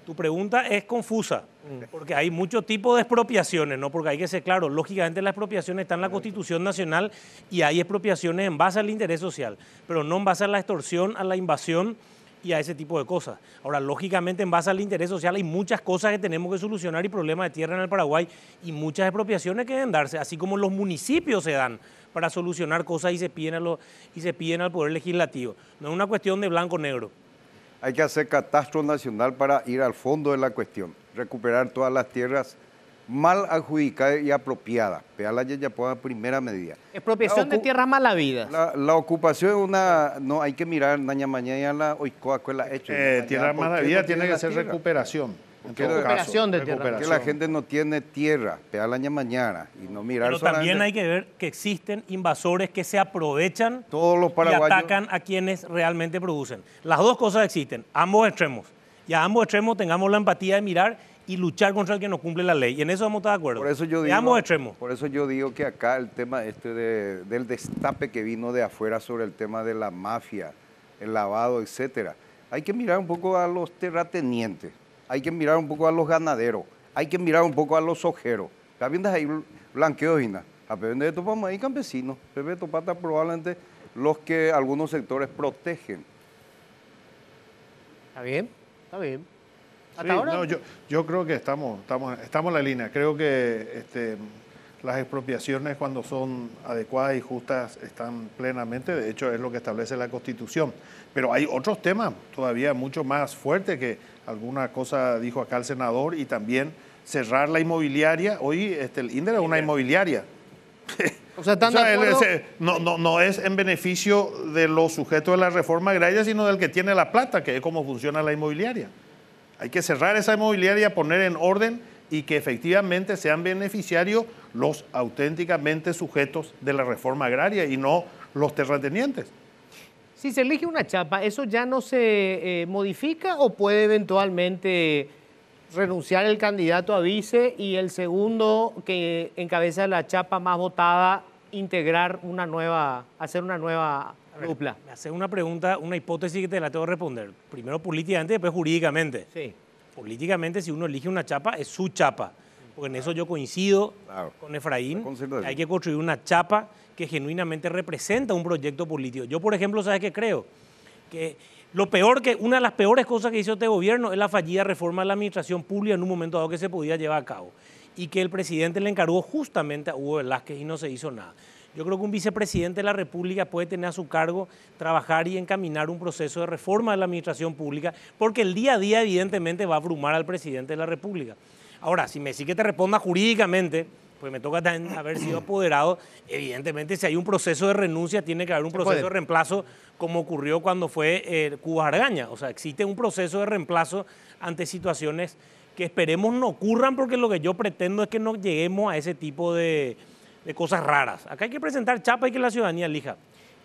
Tu pregunta es confusa, porque hay muchos tipos de expropiaciones, ¿no? Porque hay que ser claro, lógicamente la expropiación está en la Constitución Nacional y hay expropiaciones en base al interés social, pero no en base a la extorsión, a la invasión y a ese tipo de cosas. Ahora, lógicamente en base al interés social hay muchas cosas que tenemos que solucionar y problemas de tierra en el Paraguay y muchas expropiaciones que deben darse, así como los municipios se dan para solucionar cosas y se piden al Poder Legislativo. No es una cuestión de blanco-negro. Hay que hacer catastro nacional para ir al fondo de la cuestión. Recuperar todas las tierras mal adjudicadas y apropiadas. Peala ya pueda primera medida. Expropiación de tierras malavidas. La ocupación es una... No, hay que mirar, naña mañana la oicoa con la hecho. Tierra ¿Por qué más no vida tiene que la ser tierra? recuperación. En qué todo recuperación caso, de tierra? Porque la gente no tiene tierra, peala mañana y no mirar Pero también solamente hay que ver que existen invasores que se aprovechan todos los y paraguayos. atacan a quienes realmente producen. Las dos cosas existen, ambos extremos. Y a ambos extremos tengamos la empatía de mirar y luchar contra el que no cumple la ley. Y en eso vamos a estar de acuerdo. Por eso yo de digo, ambos extremos. Por eso yo digo que acá el tema del destape que vino de afuera sobre el tema de la mafia, el lavado, etcétera. Hay que mirar un poco a los terratenientes, hay que mirar un poco a los ganaderos, hay que mirar un poco a los ojeros. También ahí blanqueo y nada. A de topamos ahí campesinos, Pepe Topata probablemente los que algunos sectores protegen. ¿Está bien? Está bien. Sí, Hasta ahora. no, yo creo que estamos en la línea. Creo que las expropiaciones cuando son adecuadas y justas están plenamente, de hecho es lo que establece la Constitución. Pero hay otros temas todavía mucho más fuertes que alguna cosa dijo acá el senador y también cerrar la inmobiliaria. Hoy el INDER es una inmobiliaria. O sea, ¿están O sea, de acuerdo? no es en beneficio de los sujetos de la reforma agraria, sino del que tiene la plata, que es como funciona la inmobiliaria. Hay que cerrar esa inmobiliaria, poner en orden y que efectivamente sean beneficiarios los auténticamente sujetos de la reforma agraria y no los terratenientes. Si se elige una chapa, ¿eso ya no se modifica o puede eventualmente renunciar el candidato a vice y el segundo que encabeza la chapa más votada integrar hacer una nueva dupla? Me hace una pregunta, una hipótesis que te la tengo que responder. Primero políticamente, después jurídicamente. Sí. Políticamente, si uno elige una chapa, es su chapa. Porque en eso yo coincido Claro. con Efraín. La concertación. Que hay que construir una chapa que genuinamente representa un proyecto político. Yo, por ejemplo, ¿sabes qué creo? Que una de las peores cosas que hizo este gobierno es la fallida reforma de la administración pública en un momento dado que se podía llevar a cabo. y que el presidente le encargó justamente a Hugo Velázquez y no se hizo nada. Yo creo que un vicepresidente de la República puede tener a su cargo trabajar y encaminar un proceso de reforma de la administración pública, porque el día a día evidentemente va a abrumar al presidente de la República. Ahora, si me decís que te responda jurídicamente, pues me toca también haber sido apoderado. Evidentemente, si hay un proceso de renuncia, tiene que haber un proceso de reemplazo, como ocurrió cuando fue Cubas Argaña. O sea, existe un proceso de reemplazo ante situaciones que esperemos no ocurran, porque lo que yo pretendo es que no lleguemos a ese tipo de cosas raras. Acá hay que presentar chapa y que la ciudadanía elija.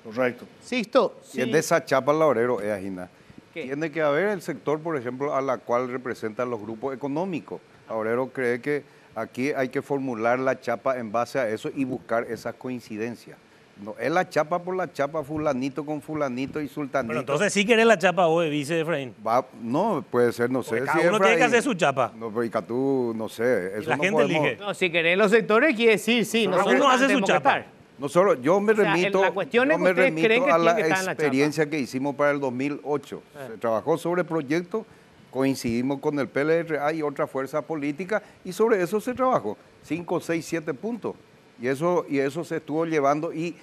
Correcto. Sixto, Y es de esa chapa el laborero, Gina. ¿Qué? Tiene que haber el sector, por ejemplo, a la cual representan los grupos económicos. Laborero cree que aquí hay que formular la chapa en base a eso y buscar esas coincidencias. No es la chapa por la chapa, fulanito con fulanito y sultanito. Pero entonces sí querés la chapa hoy, vice Efraín. No, puede ser, no sé. Porque cada uno tiene que hacer su chapa. No, pero Icatú, no sé. Eso la no gente podemos. elige. no, si querés los sectores, quiere decir sí. Cada nosotros uno hace su tenemos que chapa. estar. Nosotros, yo me sea, remito, la cuestión yo es que me ustedes creen remito que a tiene la que estar en la experiencia que hicimos para el 2008. Se trabajó sobre proyectos, coincidimos con el PLRA y otra fuerza política y sobre eso se trabajó. 5, 6, 7 puntos. Y eso se estuvo llevando y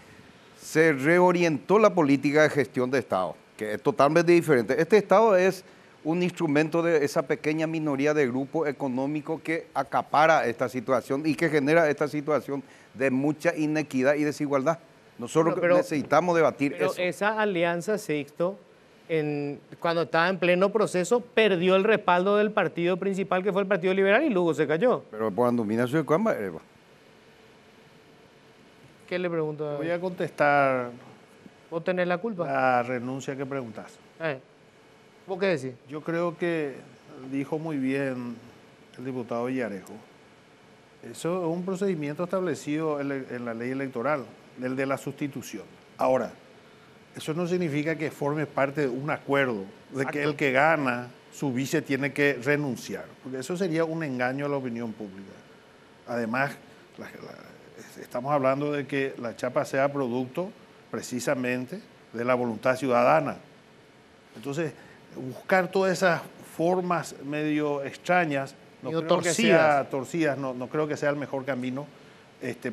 se reorientó la política de gestión de Estado, que es totalmente diferente. Este Estado es un instrumento de esa pequeña minoría de grupo económico que acapara esta situación y que genera esta situación de mucha inequidad y desigualdad. Nosotros necesitamos debatir Pero eso. esa alianza, Sixto, cuando estaba en pleno proceso, perdió el respaldo del partido principal, que fue el Partido Liberal, y luego se cayó. Pero por andumina su cuamba, ¿Qué le pregunto? Voy a contestar ¿Vos tenés la culpa? la renuncia que preguntaste. ¿Vos qué decís? Yo creo que dijo muy bien el diputado Villarejo. Eso es un procedimiento establecido en la ley electoral, el de la sustitución. Ahora, eso no significa que forme parte de un acuerdo, de que el que gana, su vice tiene que renunciar, porque eso sería un engaño a la opinión pública. Además, estamos hablando de que la chapa sea producto precisamente de la voluntad ciudadana. Entonces, buscar todas esas formas medio extrañas, no creo que sea torcidas, no creo que sea el mejor camino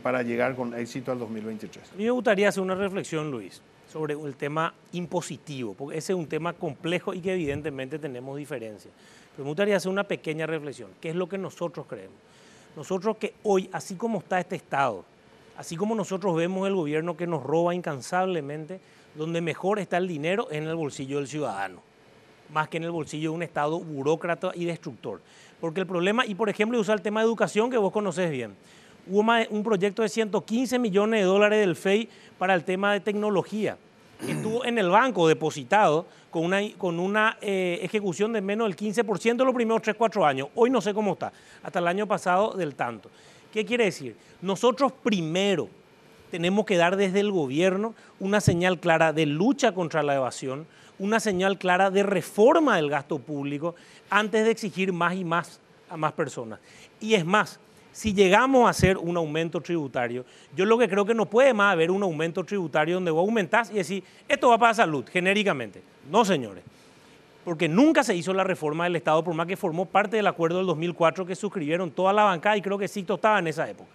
para llegar con éxito al 2023. A mí me gustaría hacer una reflexión, Luis, sobre el tema impositivo, porque ese es un tema complejo y que evidentemente tenemos diferencias. Pero me gustaría hacer una pequeña reflexión. ¿Qué es lo que nosotros creemos? Nosotros que hoy, así como está este Estado, así como nosotros vemos el gobierno que nos roba incansablemente, donde mejor está el dinero es en el bolsillo del ciudadano, más que en el bolsillo de un Estado burócrata y destructor. Porque el problema, y por ejemplo, usar el tema de educación que vos conocés bien, hubo un proyecto de 115 millones de dólares del FEI para el tema de tecnología, que estuvo en el banco depositado con una ejecución de menos del 15% en los primeros 3, 4 años. Hoy no sé cómo está, hasta el año pasado del tanto. ¿Qué quiere decir? Nosotros primero tenemos que dar desde el gobierno una señal clara de lucha contra la evasión, una señal clara de reforma del gasto público antes de exigir más y más a más personas. Y es más, si llegamos a hacer un aumento tributario, yo lo que creo que no puede más haber un aumento tributario donde vos aumentás y decís, esto va para salud, genéricamente. No, señores, porque nunca se hizo la reforma del Estado, por más que formó parte del acuerdo del 2004 que suscribieron toda la bancada y creo que Sixto estaba en esa época.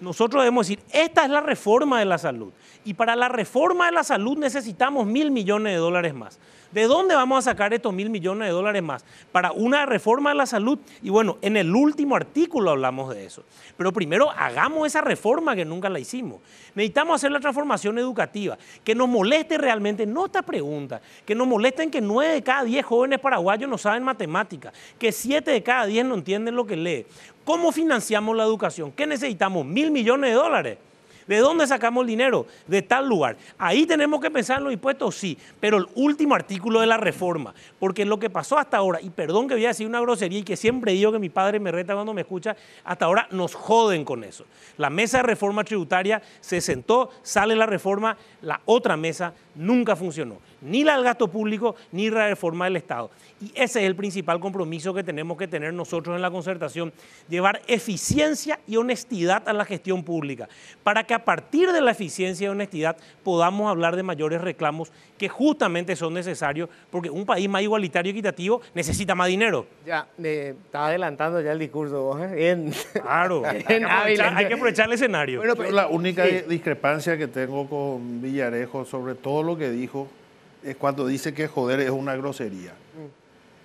Nosotros debemos decir, esta es la reforma de la salud. Y para la reforma de la salud necesitamos 1.000 millones de dólares más. ¿De dónde vamos a sacar estos 1.000 millones de dólares más? Para una reforma de la salud. Y bueno, en el último artículo hablamos de eso. Pero primero hagamos esa reforma que nunca la hicimos. Necesitamos hacer la transformación educativa. Que nos moleste realmente, no esta pregunta, que nos molesten que 9 de cada 10 jóvenes paraguayos no saben matemáticas, que 7 de cada 10 no entienden lo que lee. ¿Cómo financiamos la educación? ¿Qué necesitamos? 1.000 millones de dólares. ¿De dónde sacamos el dinero? De tal lugar. Ahí tenemos que pensar en los impuestos, sí, pero el último artículo de la reforma, porque lo que pasó hasta ahora, y perdón que voy a decir una grosería y que siempre digo que mi padre me reta cuando me escucha, hasta ahora nos joden con eso. La mesa de reforma tributaria se sentó, sale la reforma, la otra mesa nunca funcionó. Ni la del gasto público, ni la reforma del Estado. Y ese es el principal compromiso que tenemos que tener nosotros en la concertación, llevar eficiencia y honestidad a la gestión pública, para que a partir de la eficiencia y honestidad podamos hablar de mayores reclamos que justamente son necesarios, porque un país más igualitario y equitativo necesita más dinero. Ya, estaba adelantando ya el discurso vos, ¿eh? Bien. Claro, hay que aprovechar el escenario. Bueno, pero la única discrepancia que tengo con Villarejo sobre todo lo que dijo es cuando dice que joder es una grosería.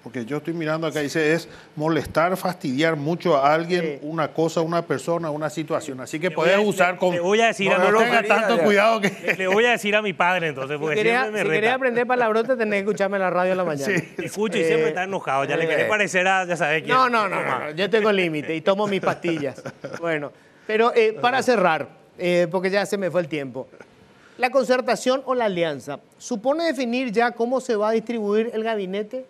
Porque yo estoy mirando acá, dice, es molestar, fastidiar mucho a alguien, una cosa, una persona, una situación. Así que podés usar con... Le voy a decir no tenga tanto cuidado que... Le voy a decir a mi padre, entonces, porque Si siempre me querés aprender palabrotas, tenés que escucharme en la radio en la mañana. Sí. Te escucho y siempre está enojado. Ya le querés parecer a, ya sabes quién. No, yo tengo límite y tomo mis pastillas. Bueno, pero para cerrar, porque ya se me fue el tiempo. ¿La concertación o la alianza supone definir ya cómo se va a distribuir el gabinete?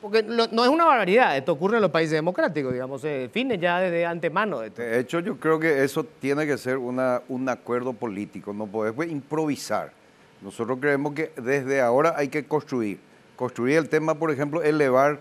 Porque no es una barbaridad, esto ocurre en los países democráticos, digamos, se define ya desde antemano. De hecho, yo creo que eso tiene que ser un acuerdo político, no podemos improvisar. Nosotros creemos que desde ahora hay que construir el tema, por ejemplo, elevar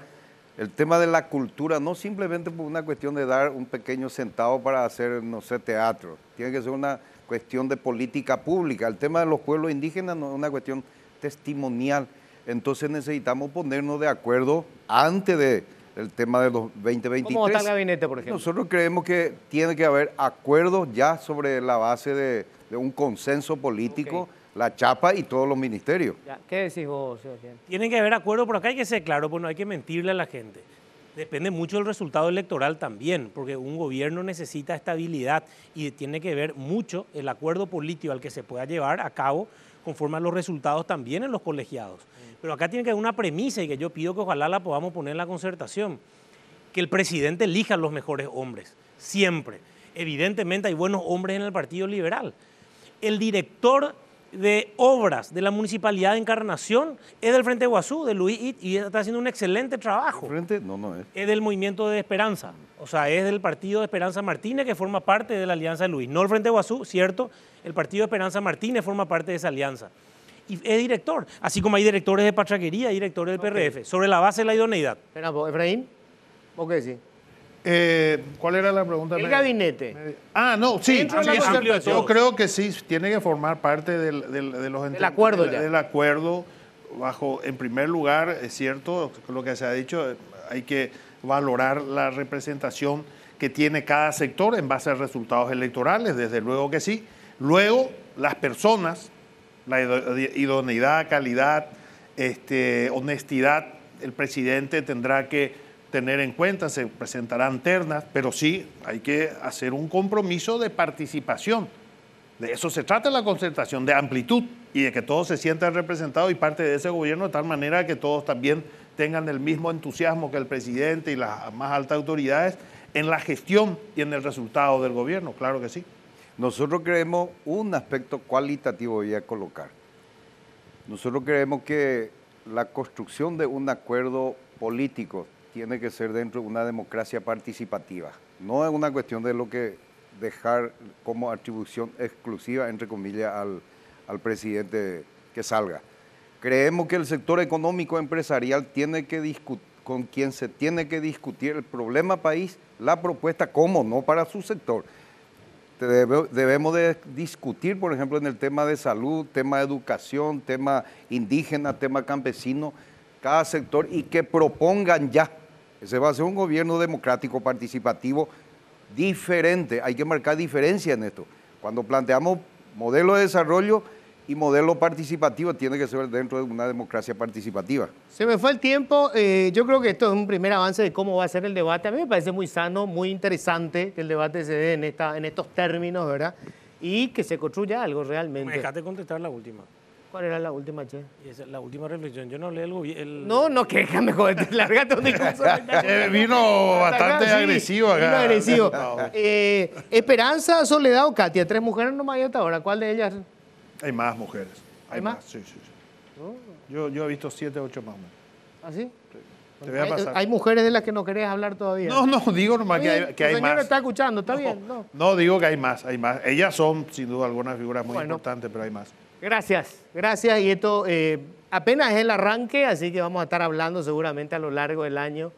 el tema de la cultura, no simplemente por una cuestión de dar un pequeño centavo para hacer, no sé, teatro, tiene que ser una cuestión de política pública. El tema de los pueblos indígenas no es una cuestión testimonial. Entonces necesitamos ponernos de acuerdo antes del tema de los 2023. ¿Cómo está el gabinete, por ejemplo? Nosotros creemos que tiene que haber acuerdos ya sobre la base de un consenso político, la chapa y todos los ministerios. Ya, ¿qué decís vos, Sebastián? Tienen que haber acuerdos, pero acá hay que ser claro, pues no hay que mentirle a la gente. Depende mucho del resultado electoral también, porque un gobierno necesita estabilidad y tiene que ver mucho el acuerdo político al que se pueda llevar a cabo conforme a los resultados también en los colegiados. Pero acá tiene que haber una premisa y que yo pido que ojalá la podamos poner en la concertación, que el presidente elija los mejores hombres, siempre. Evidentemente hay buenos hombres en el Partido Liberal. El director de obras de la Municipalidad de Encarnación es del Frente Guazú, de Luis It, y está haciendo un excelente trabajo. ¿Frente? No es. Es del Movimiento de Esperanza, o sea, es del Partido de Esperanza Martínez, que forma parte de la Alianza de Luis. No el Frente Guazú, cierto, el Partido de Esperanza Martínez forma parte de esa alianza. Y es director, así como hay directores de Patraquería y directores del PRF, sobre la base de la idoneidad. Espera, Efraín, ¿vos qué decís? ¿Cuál era la pregunta? El gabinete. Sí, yo creo que sí, tiene que formar parte de los del acuerdo ya. Del acuerdo, en primer lugar, es cierto, lo que se ha dicho, hay que valorar la representación que tiene cada sector en base a resultados electorales, desde luego que sí. Luego, las personas, la idoneidad, calidad, honestidad, el presidente tendrá que tener en cuenta, se presentarán ternas, pero sí hay que hacer un compromiso de participación. De eso se trata la concertación, de amplitud y de que todos se sientan representados y parte de ese gobierno de tal manera que todos también tengan el mismo entusiasmo que el presidente y las más altas autoridades en la gestión y en el resultado del gobierno, claro que sí. Nosotros creemos un aspecto cualitativo, voy a colocar. Nosotros creemos que la construcción de un acuerdo político tiene que ser dentro de una democracia participativa. No es una cuestión de lo que dejar como atribución exclusiva, entre comillas, al presidente que salga. Creemos que el sector económico empresarial tiene que discutir, con quien se tiene que discutir el problema país, la propuesta, cómo no para su sector. Debemos de discutir, por ejemplo, en el tema de salud, tema de educación, tema indígena, tema campesino, cada sector y que propongan ya. Ese va a ser un gobierno democrático participativo diferente. Hay que marcar diferencia en esto. Cuando planteamos modelo de desarrollo y modelo participativo, tiene que ser dentro de una democracia participativa. Se me fue el tiempo. Yo creo que esto es un primer avance de cómo va a ser el debate. A mí me parece muy sano, muy interesante que el debate se dé en estos términos, ¿verdad? Y que se construya algo realmente. Me dejaste contestar la última. ¿Cuál era la última, Che? Y esa es la última reflexión. Yo no hablé del gobierno. No, que déjame joder, largate un discurso. Vino bastante agresivo acá. Vino agresivo. Esperanza, Soledad o Katia, 3 mujeres nomás hay hasta ahora. ¿Cuál de ellas? Hay más mujeres. ¿Hay más? Sí. Yo he visto 7, 8 más. ¿Ah, sí? Te voy a pasar. Hay mujeres de las que no querés hablar todavía. No, digo nomás que hay más. El señor está escuchando, está bien. No, digo que hay más. Ellas son, sin duda, algunas figuras muy importantes, pero hay más. Gracias, gracias. Y esto apenas es el arranque, así que vamos a estar hablando seguramente a lo largo del año.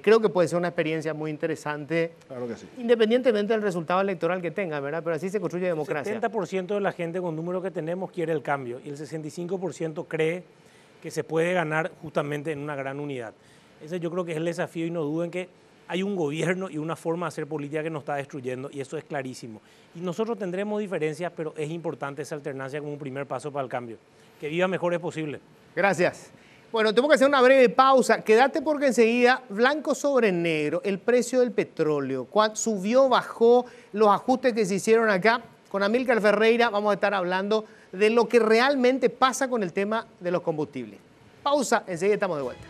Creo que puede ser una experiencia muy interesante, Claro que sí. independientemente del resultado electoral que tenga, ¿verdad? Pero así se construye democracia. El 70% de la gente con el número que tenemos quiere el cambio y el 65% cree que se puede ganar justamente en una gran unidad. Ese yo creo que es el desafío y no duden que hay un gobierno y una forma de hacer política que nos está destruyendo y eso es clarísimo. Y nosotros tendremos diferencias, pero es importante esa alternancia como un primer paso para el cambio. Que viva mejor es posible. Gracias. Bueno, tengo que hacer una breve pausa. Quédate porque enseguida, blanco sobre negro, el precio del petróleo. Subió, bajó, los ajustes que se hicieron acá. Con Amílcar Ferreira vamos a estar hablando de lo que realmente pasa con el tema de los combustibles. Pausa, enseguida estamos de vuelta.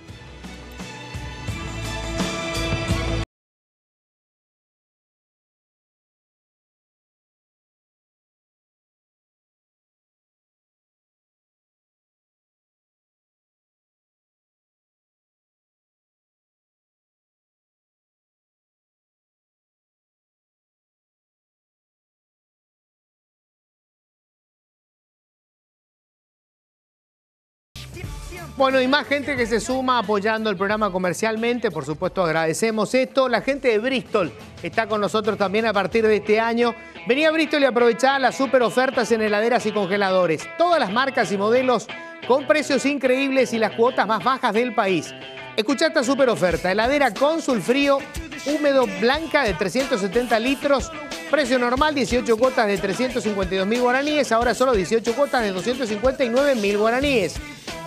Bueno, y más gente que se suma apoyando el programa comercialmente, por supuesto agradecemos esto. La gente de Bristol está con nosotros también a partir de este año. Venía a Bristol y aprovechá las super ofertas en heladeras y congeladores. Todas las marcas y modelos con precios increíbles y las cuotas más bajas del país. Escuchá esta super oferta, heladera Consul frío, húmedo blanca de 370 litros, precio normal 18 cuotas de 352.000 guaraníes, ahora solo 18 cuotas de 259.000 guaraníes.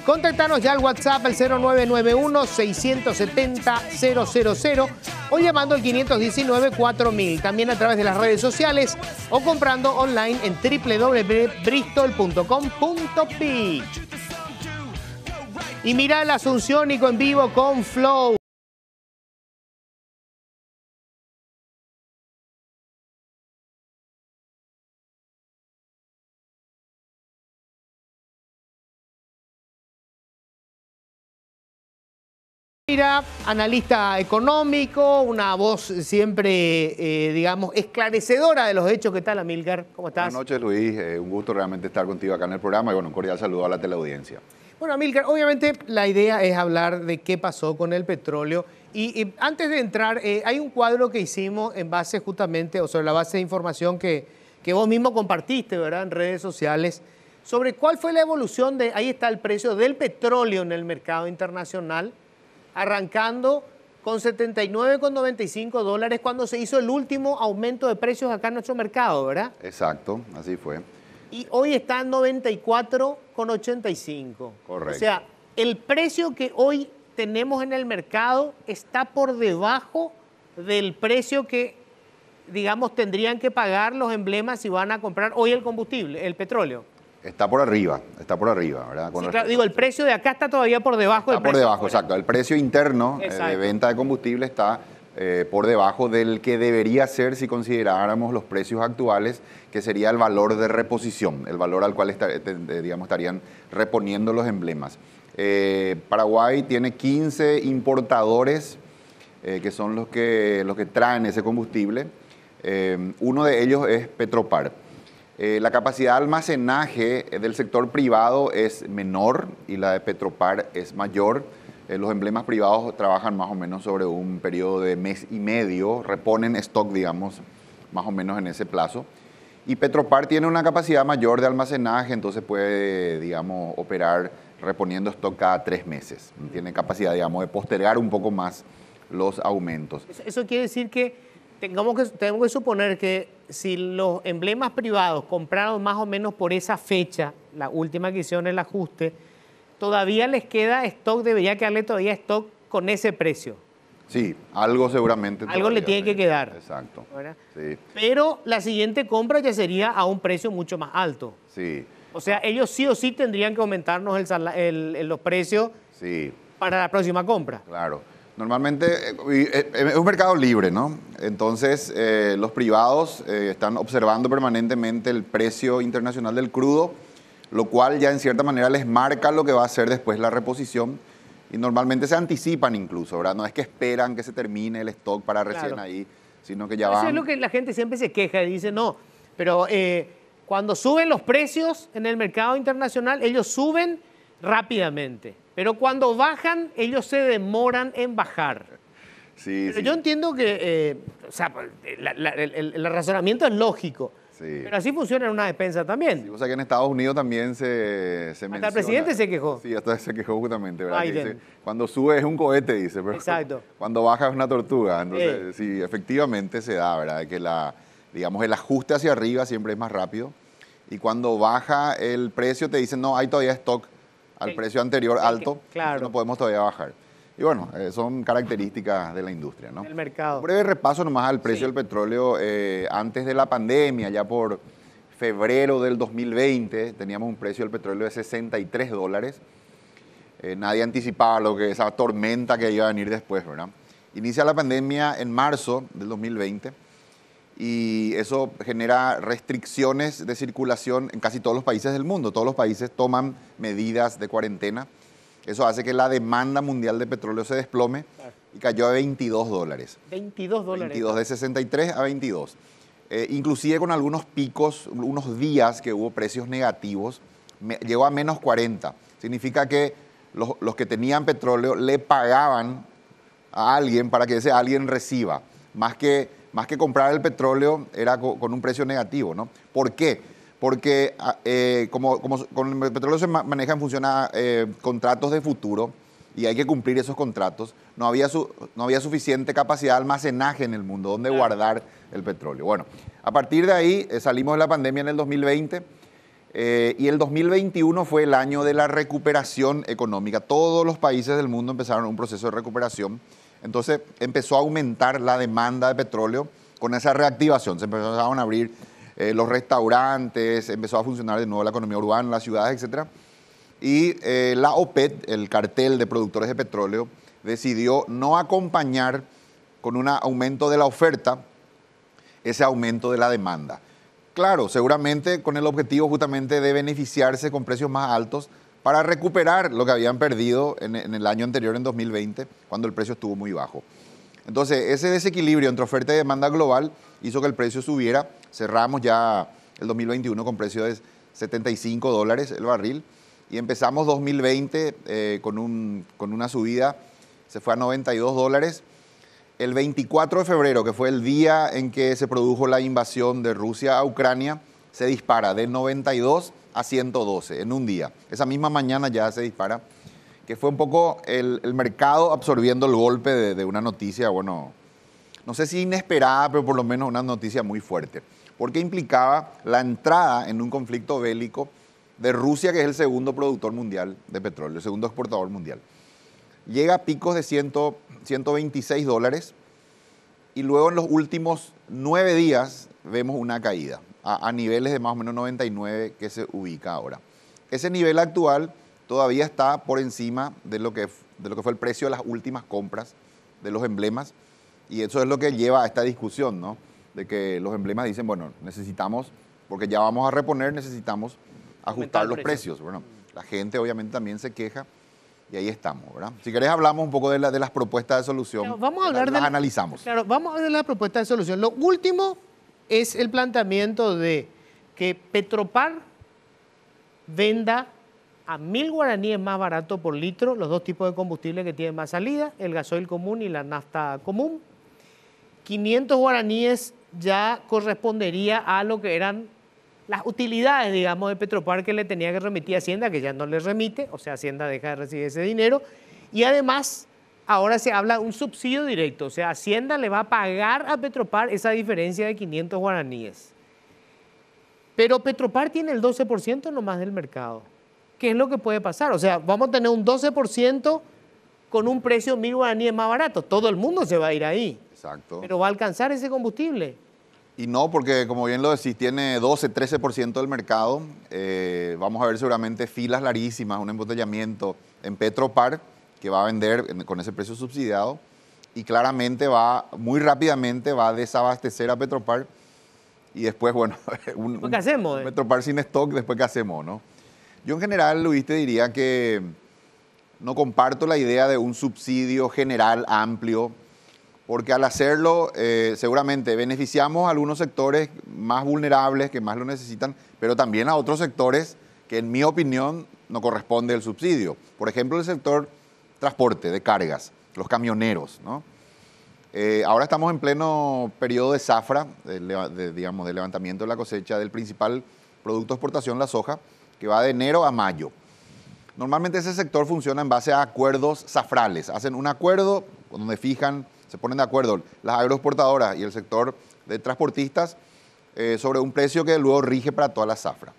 Contactanos ya al WhatsApp al 0991-670-000 o llamando al 519-4000. También a través de las redes sociales o comprando online en www.bristol.com.pi. Y mira el Asunciónico en vivo con Flow. Analista económico, una voz siempre, digamos, esclarecedora de los hechos. ¿Qué tal, Amílcar? ¿Cómo estás? Buenas noches, Luis. Un gusto realmente estar contigo acá en el programa y bueno, un cordial saludo a la teleaudiencia. Bueno, Amílcar, obviamente la idea es hablar de qué pasó con el petróleo. Y antes de entrar, hay un cuadro que hicimos en base justamente, o sobre la base de información que vos mismo compartiste, ¿verdad?, en redes sociales, sobre cuál fue la evolución de, ahí está el precio del petróleo en el mercado internacional, arrancando con 79,95 dólares cuando se hizo el último aumento de precios acá en nuestro mercado, ¿verdad? Exacto, así fue. Y hoy está en 94,85. Correcto. O sea, el precio que hoy tenemos en el mercado está por debajo del precio que, digamos, tendrían que pagar los emblemas si van a comprar hoy el combustible, el petróleo. Está por arriba, ¿verdad? Sí, claro, digo, el precio de acá está todavía por debajo del precio. Está por debajo, exacto. El precio interno de venta de combustible está por debajo del que debería ser si consideráramos los precios actuales, que sería el valor de reposición, el valor al cual digamos, estarían reponiendo los emblemas. Paraguay tiene 15 importadores que son los que traen ese combustible. Uno de ellos es Petropar. La capacidad de almacenaje del sector privado es menor y la de Petropar es mayor. Los emblemas privados trabajan más o menos sobre un periodo de mes y medio, reponen stock, digamos, más o menos en ese plazo. Y Petropar tiene una capacidad mayor de almacenaje, entonces puede, digamos, operar reponiendo stock cada 3 meses. Tiene capacidad, digamos, de postergar un poco más los aumentos. Eso quiere decir que tenemos que suponer que si los emblemas privados compraron más o menos por esa fecha, la última que hicieron el ajuste, todavía les queda stock, debería quedarle todavía stock con ese precio. Sí, algo seguramente. Algo le tiene que quedar. Exacto. Sí. Pero la siguiente compra ya sería a un precio mucho más alto. Sí. O sea, ellos sí o sí tendrían que aumentarnos los precios para la próxima compra. Claro. Normalmente es un mercado libre, ¿no? Entonces, los privados están observando permanentemente el precio internacional del crudo, lo cual ya en cierta manera les marca lo que va a ser después la reposición. Y normalmente se anticipan incluso, ¿verdad? No es que esperan que se termine el stock para recién ahí, sino que ya van. Eso es lo que la gente siempre se queja y dice, no, pero Cuando suben los precios en el mercado internacional, ellos suben rápidamente. Pero cuando bajan, ellos se demoran en bajar. Sí, Pero sí. yo entiendo que o sea, el razonamiento es lógico. Sí. Pero así funciona en una despensa también. O sea que en Estados Unidos también se menciona. Hasta el presidente se quejó. Sí, hasta se quejó justamente, ¿verdad? Que Biden. dice, cuando sube es un cohete, dice, pero Exacto. cuando baja es una tortuga. Entonces, sí, efectivamente se da, ¿verdad? Que digamos, el ajuste hacia arriba siempre es más rápido. Y cuando baja el precio te dicen, no, hay todavía stock al precio anterior alto, claro. no podemos todavía bajar. Y bueno, son características de la industria, ¿no? El mercado. Un breve repaso nomás al precio del petróleo. Antes de la pandemia, ya por febrero del 2020, teníamos un precio del petróleo de $63. Nadie anticipaba esa tormenta que iba a venir después, ¿verdad? Inicia la pandemia en marzo del 2020 y eso genera restricciones de circulación en casi todos los países del mundo. Todos los países toman medidas de cuarentena. Eso hace que la demanda mundial de petróleo se desplome y cayó a $22. $22. 22, de 63 a 22. Inclusive con algunos picos, unos días que hubo precios negativos, llegó a menos 40. Significa que los que tenían petróleo le pagaban a alguien para que ese alguien reciba. Más que comprar el petróleo era con un precio negativo, ¿no? ¿Por qué? Porque como con el petróleo se maneja en función a contratos de futuro y hay que cumplir esos contratos, no había suficiente capacidad de almacenaje en el mundo donde guardar el petróleo. Bueno, a partir de ahí salimos de la pandemia en el 2020 y el 2021 fue el año de la recuperación económica. Todos los países del mundo empezaron un proceso de recuperación. Entonces empezó a aumentar la demanda de petróleo con esa reactivación. Se empezaron a abrir los restaurantes, empezó a funcionar de nuevo la economía urbana, las ciudades, etc. Y la OPEP, el cartel de productores de petróleo, decidió no acompañar con un aumento de la oferta ese aumento de la demanda. Claro, seguramente con el objetivo justamente de beneficiarse con precios más altos para recuperar lo que habían perdido en el año anterior, en 2020, cuando el precio estuvo muy bajo. Entonces, ese desequilibrio entre oferta y demanda global hizo que el precio subiera. Cerramos ya el 2021 con precio de $75 el barril y empezamos 2020 con una subida, se fue a $92. El 24 de febrero, que fue el día en que se produjo la invasión de Rusia a Ucrania, se dispara de 92 a 112 en un día. Esa misma mañana ya se dispara, que fue un poco el mercado absorbiendo el golpe de una noticia, bueno, no sé si inesperada, pero por lo menos una noticia muy fuerte, porque implicaba la entrada en un conflicto bélico de Rusia, que es el segundo productor mundial de petróleo, el segundo exportador mundial. Llega a picos de $126 y luego en los últimos 9 días vemos una caída a niveles de más o menos 99 que se ubica ahora. Ese nivel actual todavía está por encima de lo que fue el precio de las últimas compras de los emblemas y eso es lo que lleva a esta discusión, ¿no? De que los emblemas dicen, bueno, necesitamos, porque ya vamos a reponer, necesitamos ajustar los precios. Bueno, la gente obviamente también se queja y ahí estamos, ¿verdad? Si querés hablamos un poco de las propuestas de solución. Claro, vamos a hablar las analizamos. Claro, vamos a hablar de la propuesta de solución. Lo último es el planteamiento de que Petropar venda a 1.000 guaraníes más barato por litro los dos tipos de combustible que tienen más salida, el gasoil común y la nafta común. 500 guaraníes ya correspondería a lo que eran las utilidades, digamos, de Petropar que le tenía que remitir a Hacienda, que ya no le remite, o sea, Hacienda deja de recibir ese dinero. Y además, ahora se habla de un subsidio directo, o sea, Hacienda le va a pagar a Petropar esa diferencia de 500 guaraníes. Pero Petropar tiene el 12% nomás del mercado. ¿Qué es lo que puede pasar? O sea, vamos a tener un 12% con un precio 1.000 guaraníes más barato. Todo el mundo se va a ir ahí. Exacto. Pero va a alcanzar ese combustible. Y no, porque como bien lo decís, tiene 12-13% del mercado. Vamos a ver seguramente filas larguísimas, un embotellamiento en Petropar, que va a vender con ese precio subsidiado. Y claramente muy rápidamente va a desabastecer a Petropar. Y después, bueno, ¿Qué hacemos? Petropar sin stock, después ¿qué hacemos, no? Yo en general, Luis, te diría que no comparto la idea de un subsidio general amplio porque al hacerlo seguramente beneficiamos a algunos sectores más vulnerables que más lo necesitan, pero también a otros sectores que en mi opinión no corresponde el subsidio. Por ejemplo, el sector transporte de cargas, los camioneros, ¿no? Ahora estamos en pleno periodo de zafra, digamos, de levantamiento de la cosecha del principal producto de exportación, la soja, que va de enero a mayo. Normalmente ese sector funciona en base a acuerdos zafrales. Hacen un acuerdo donde se ponen de acuerdo las agroexportadoras y el sector de transportistas sobre un precio que luego rige para toda la zafra.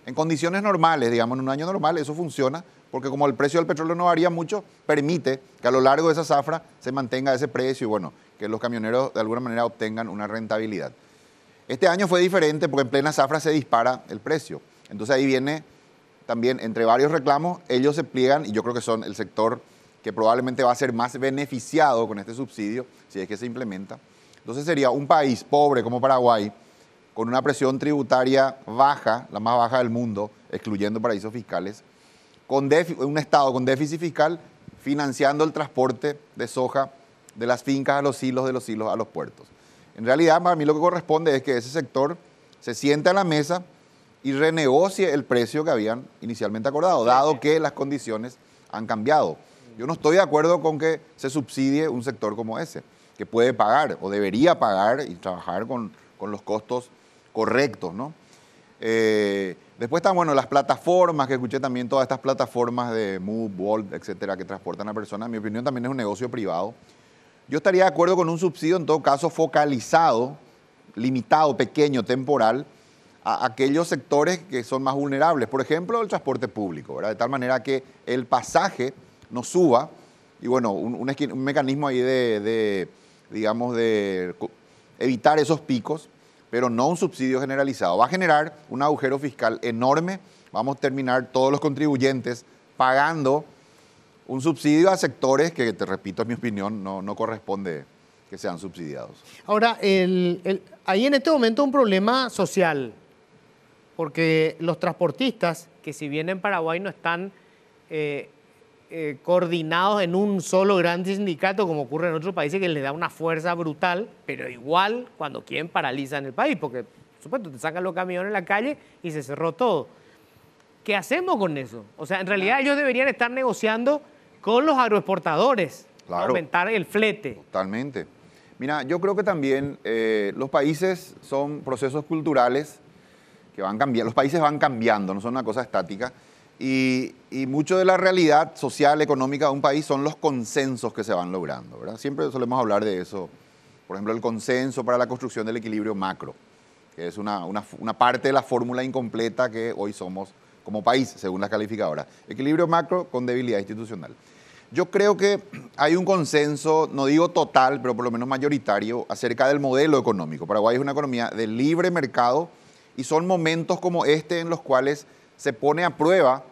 En condiciones normales, digamos, en un año normal, eso funciona porque como el precio del petróleo no varía mucho, permite que a lo largo de esa zafra se mantenga ese precio y bueno, que los camioneros de alguna manera obtengan una rentabilidad. Este año fue diferente porque en plena zafra se dispara el precio. Entonces ahí viene también, entre varios reclamos, ellos se pliegan y yo creo que son el sector que probablemente va a ser más beneficiado con este subsidio, si es que se implementa. Entonces sería un país pobre como Paraguay, con una presión tributaria baja, la más baja del mundo, excluyendo paraísos fiscales, con un Estado con déficit fiscal financiando el transporte de soja de las fincas a los silos, de los silos a los puertos. En realidad, para mí lo que corresponde es que ese sector se siente a la mesa y renegocie el precio que habían inicialmente acordado, dado que las condiciones han cambiado. Yo no estoy de acuerdo con que se subsidie un sector como ese, que puede pagar o debería pagar y trabajar con los costos correctos, ¿no? Después están, bueno, las plataformas, que escuché también todas estas plataformas de Move, Bolt, etcétera, que transportan a personas. En mi opinión también es un negocio privado. Yo estaría de acuerdo con un subsidio, en todo caso, focalizado, limitado, pequeño, temporal, a aquellos sectores que son más vulnerables. Por ejemplo, el transporte público, ¿verdad? De tal manera que el pasaje no suba. Y bueno, un mecanismo ahí digamos, de evitar esos picos, pero no un subsidio generalizado. Va a generar un agujero fiscal enorme. Vamos a terminar todos los contribuyentes pagando un subsidio a sectores que, te repito, en mi opinión, no corresponde que sean subsidiados. Ahora, hay en este momento un problema social, porque los transportistas, que si bien en Paraguay no están coordinados en un solo gran sindicato, como ocurre en otros países, que les da una fuerza brutal, pero igual cuando quieren paralizan el país, porque por supuesto te sacan los camiones en la calle y se cerró todo. ¿Qué hacemos con eso? O sea, en realidad ellos deberían estar negociando con los agroexportadores, claro, aumentar el flete. Totalmente. Mira, yo creo que también los países son procesos culturales que van cambiando, los países van cambiando, no son una cosa estática. Y mucho de la realidad social, económica de un país son los consensos que se van logrando, ¿verdad? Siempre solemos hablar de eso. Por ejemplo, el consenso para la construcción del equilibrio macro, que es una parte de la fórmula incompleta que hoy somos como país, según las calificadoras. Equilibrio macro con debilidad institucional. Yo creo que hay un consenso, no digo total, pero por lo menos mayoritario, acerca del modelo económico. Paraguay es una economía de libre mercado y son momentos como este en los cuales se pone a prueba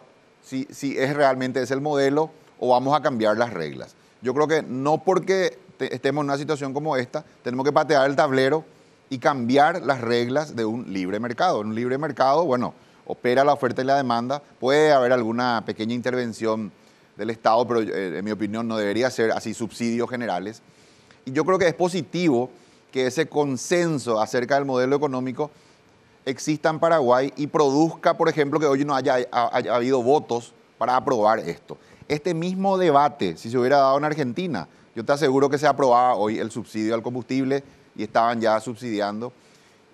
si es realmente ese el modelo o vamos a cambiar las reglas. Yo creo que no porque estemos en una situación como esta, tenemos que patear el tablero y cambiar las reglas de un libre mercado. En un libre mercado, bueno, opera la oferta y la demanda, puede haber alguna pequeña intervención del Estado, pero en mi opinión no debería ser así subsidios generales. Y yo creo que es positivo que ese consenso acerca del modelo económico exista en Paraguay y produzca, por ejemplo, que hoy no haya habido votos para aprobar esto. Este mismo debate, si se hubiera dado en Argentina, yo te aseguro que se aprobaba hoy el subsidio al combustible y estaban ya subsidiando.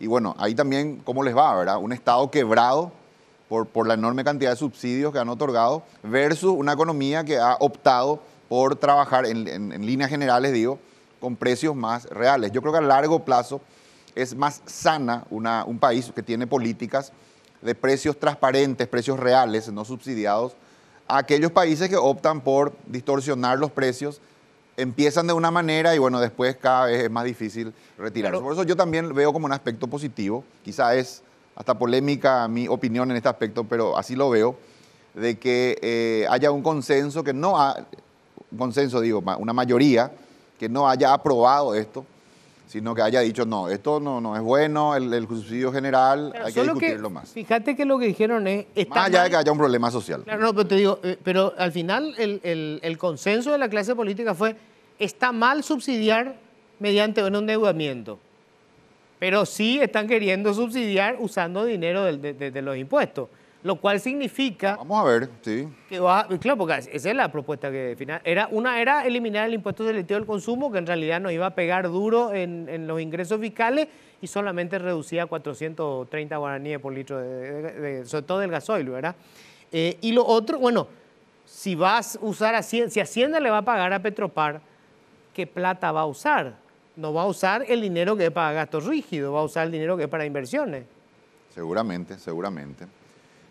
Y bueno, ahí también, ¿cómo les va, verdad? Un Estado quebrado por la enorme cantidad de subsidios que han otorgado versus una economía que ha optado por trabajar en líneas generales, digo, con precios más reales. Yo creo que a largo plazo es más sana un país que tiene políticas de precios transparentes, precios reales, no subsidiados, a aquellos países que optan por distorsionar los precios, empiezan de una manera y bueno, después cada vez es más difícil retirarse. Por eso yo también veo como un aspecto positivo, quizá es hasta polémica mi opinión en este aspecto, pero así lo veo, de que haya un consenso, una mayoría que no haya aprobado esto, sino que haya dicho, no, esto no es bueno, el subsidio general, pero hay que discutirlo más. Fíjate que lo que dijeron es... Más allá de que haya un problema social. Claro, no, pero te digo, pero al final el consenso de la clase política fue, está mal subsidiar mediante un endeudamiento. Pero sí están queriendo subsidiar usando dinero de los impuestos. Lo cual significa... Vamos a ver, sí. Que claro, porque esa es la propuesta que final era eliminar el impuesto selectivo del consumo, que en realidad nos iba a pegar duro en los ingresos fiscales y solamente reducía 430 guaraníes por litro, sobre todo del gasoil, ¿verdad? Y lo otro, bueno, si vas a usar si Hacienda le va a pagar a Petropar, ¿qué plata va a usar? No va a usar el dinero que es para gastos rígidos, va a usar el dinero que es para inversiones. Seguramente, seguramente.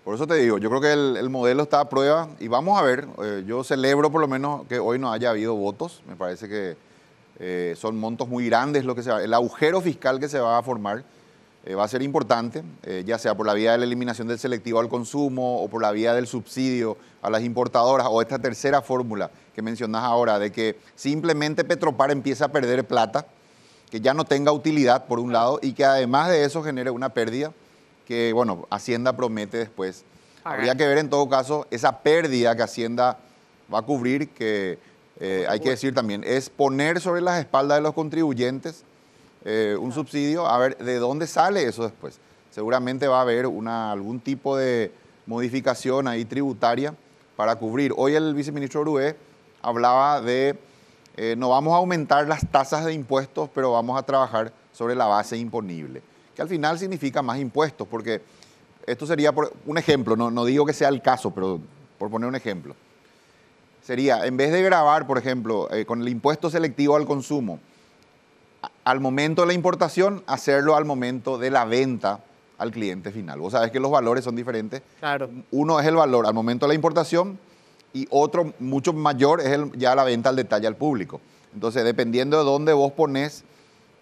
Por eso te digo, yo creo que el modelo está a prueba y vamos a ver. Yo celebro por lo menos que hoy no haya habido votos. Me parece que son montos muy grandes lo que el agujero fiscal que se va a formar va a ser importante, ya sea por la vía de la eliminación del selectivo al consumo o por la vía del subsidio a las importadoras o esta tercera fórmula que mencionás ahora de que simplemente Petropar empieza a perder plata, que ya no tenga utilidad por un lado y que además de eso genere una pérdida que, bueno, Hacienda promete después. Habría que ver en todo caso esa pérdida que Hacienda va a cubrir, que hay que decir también, es poner sobre las espaldas de los contribuyentes un subsidio, a ver de dónde sale eso después. Seguramente va a haber algún tipo de modificación ahí tributaria para cubrir. Hoy el viceministro Brué hablaba de, no vamos a aumentar las tasas de impuestos, pero vamos a trabajar sobre la base imponible, que al final significa más impuestos, porque esto sería por un ejemplo, no digo que sea el caso, pero por poner un ejemplo. Sería, en vez de gravar, por ejemplo, con el impuesto selectivo al consumo, al momento de la importación, hacerlo al momento de la venta al cliente final. Vos sabés que los valores son diferentes. Claro. Uno es el valor al momento de la importación y otro mucho mayor es ya la venta al detalle al público. Entonces, dependiendo de dónde vos ponés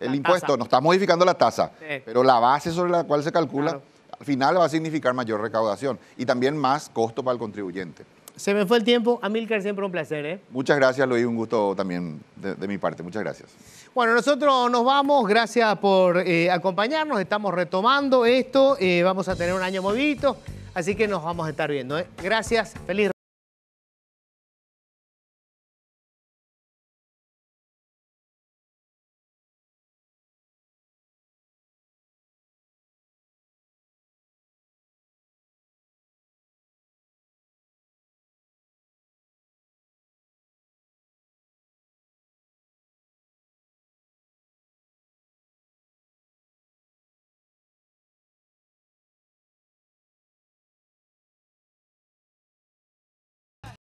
el impuesto, no está modificando la tasa, sí, pero la base sobre la cual se calcula, claro, al final va a significar mayor recaudación y también más costo para el contribuyente. Se me fue el tiempo. Amílcar, siempre un placer, ¿eh? Muchas gracias, Luis, un gusto también de mi parte. Muchas gracias. Bueno, nosotros nos vamos. Gracias por acompañarnos. Estamos retomando esto. Vamos a tener un año movidito, así que nos vamos a estar viendo, ¿eh? Gracias. Feliz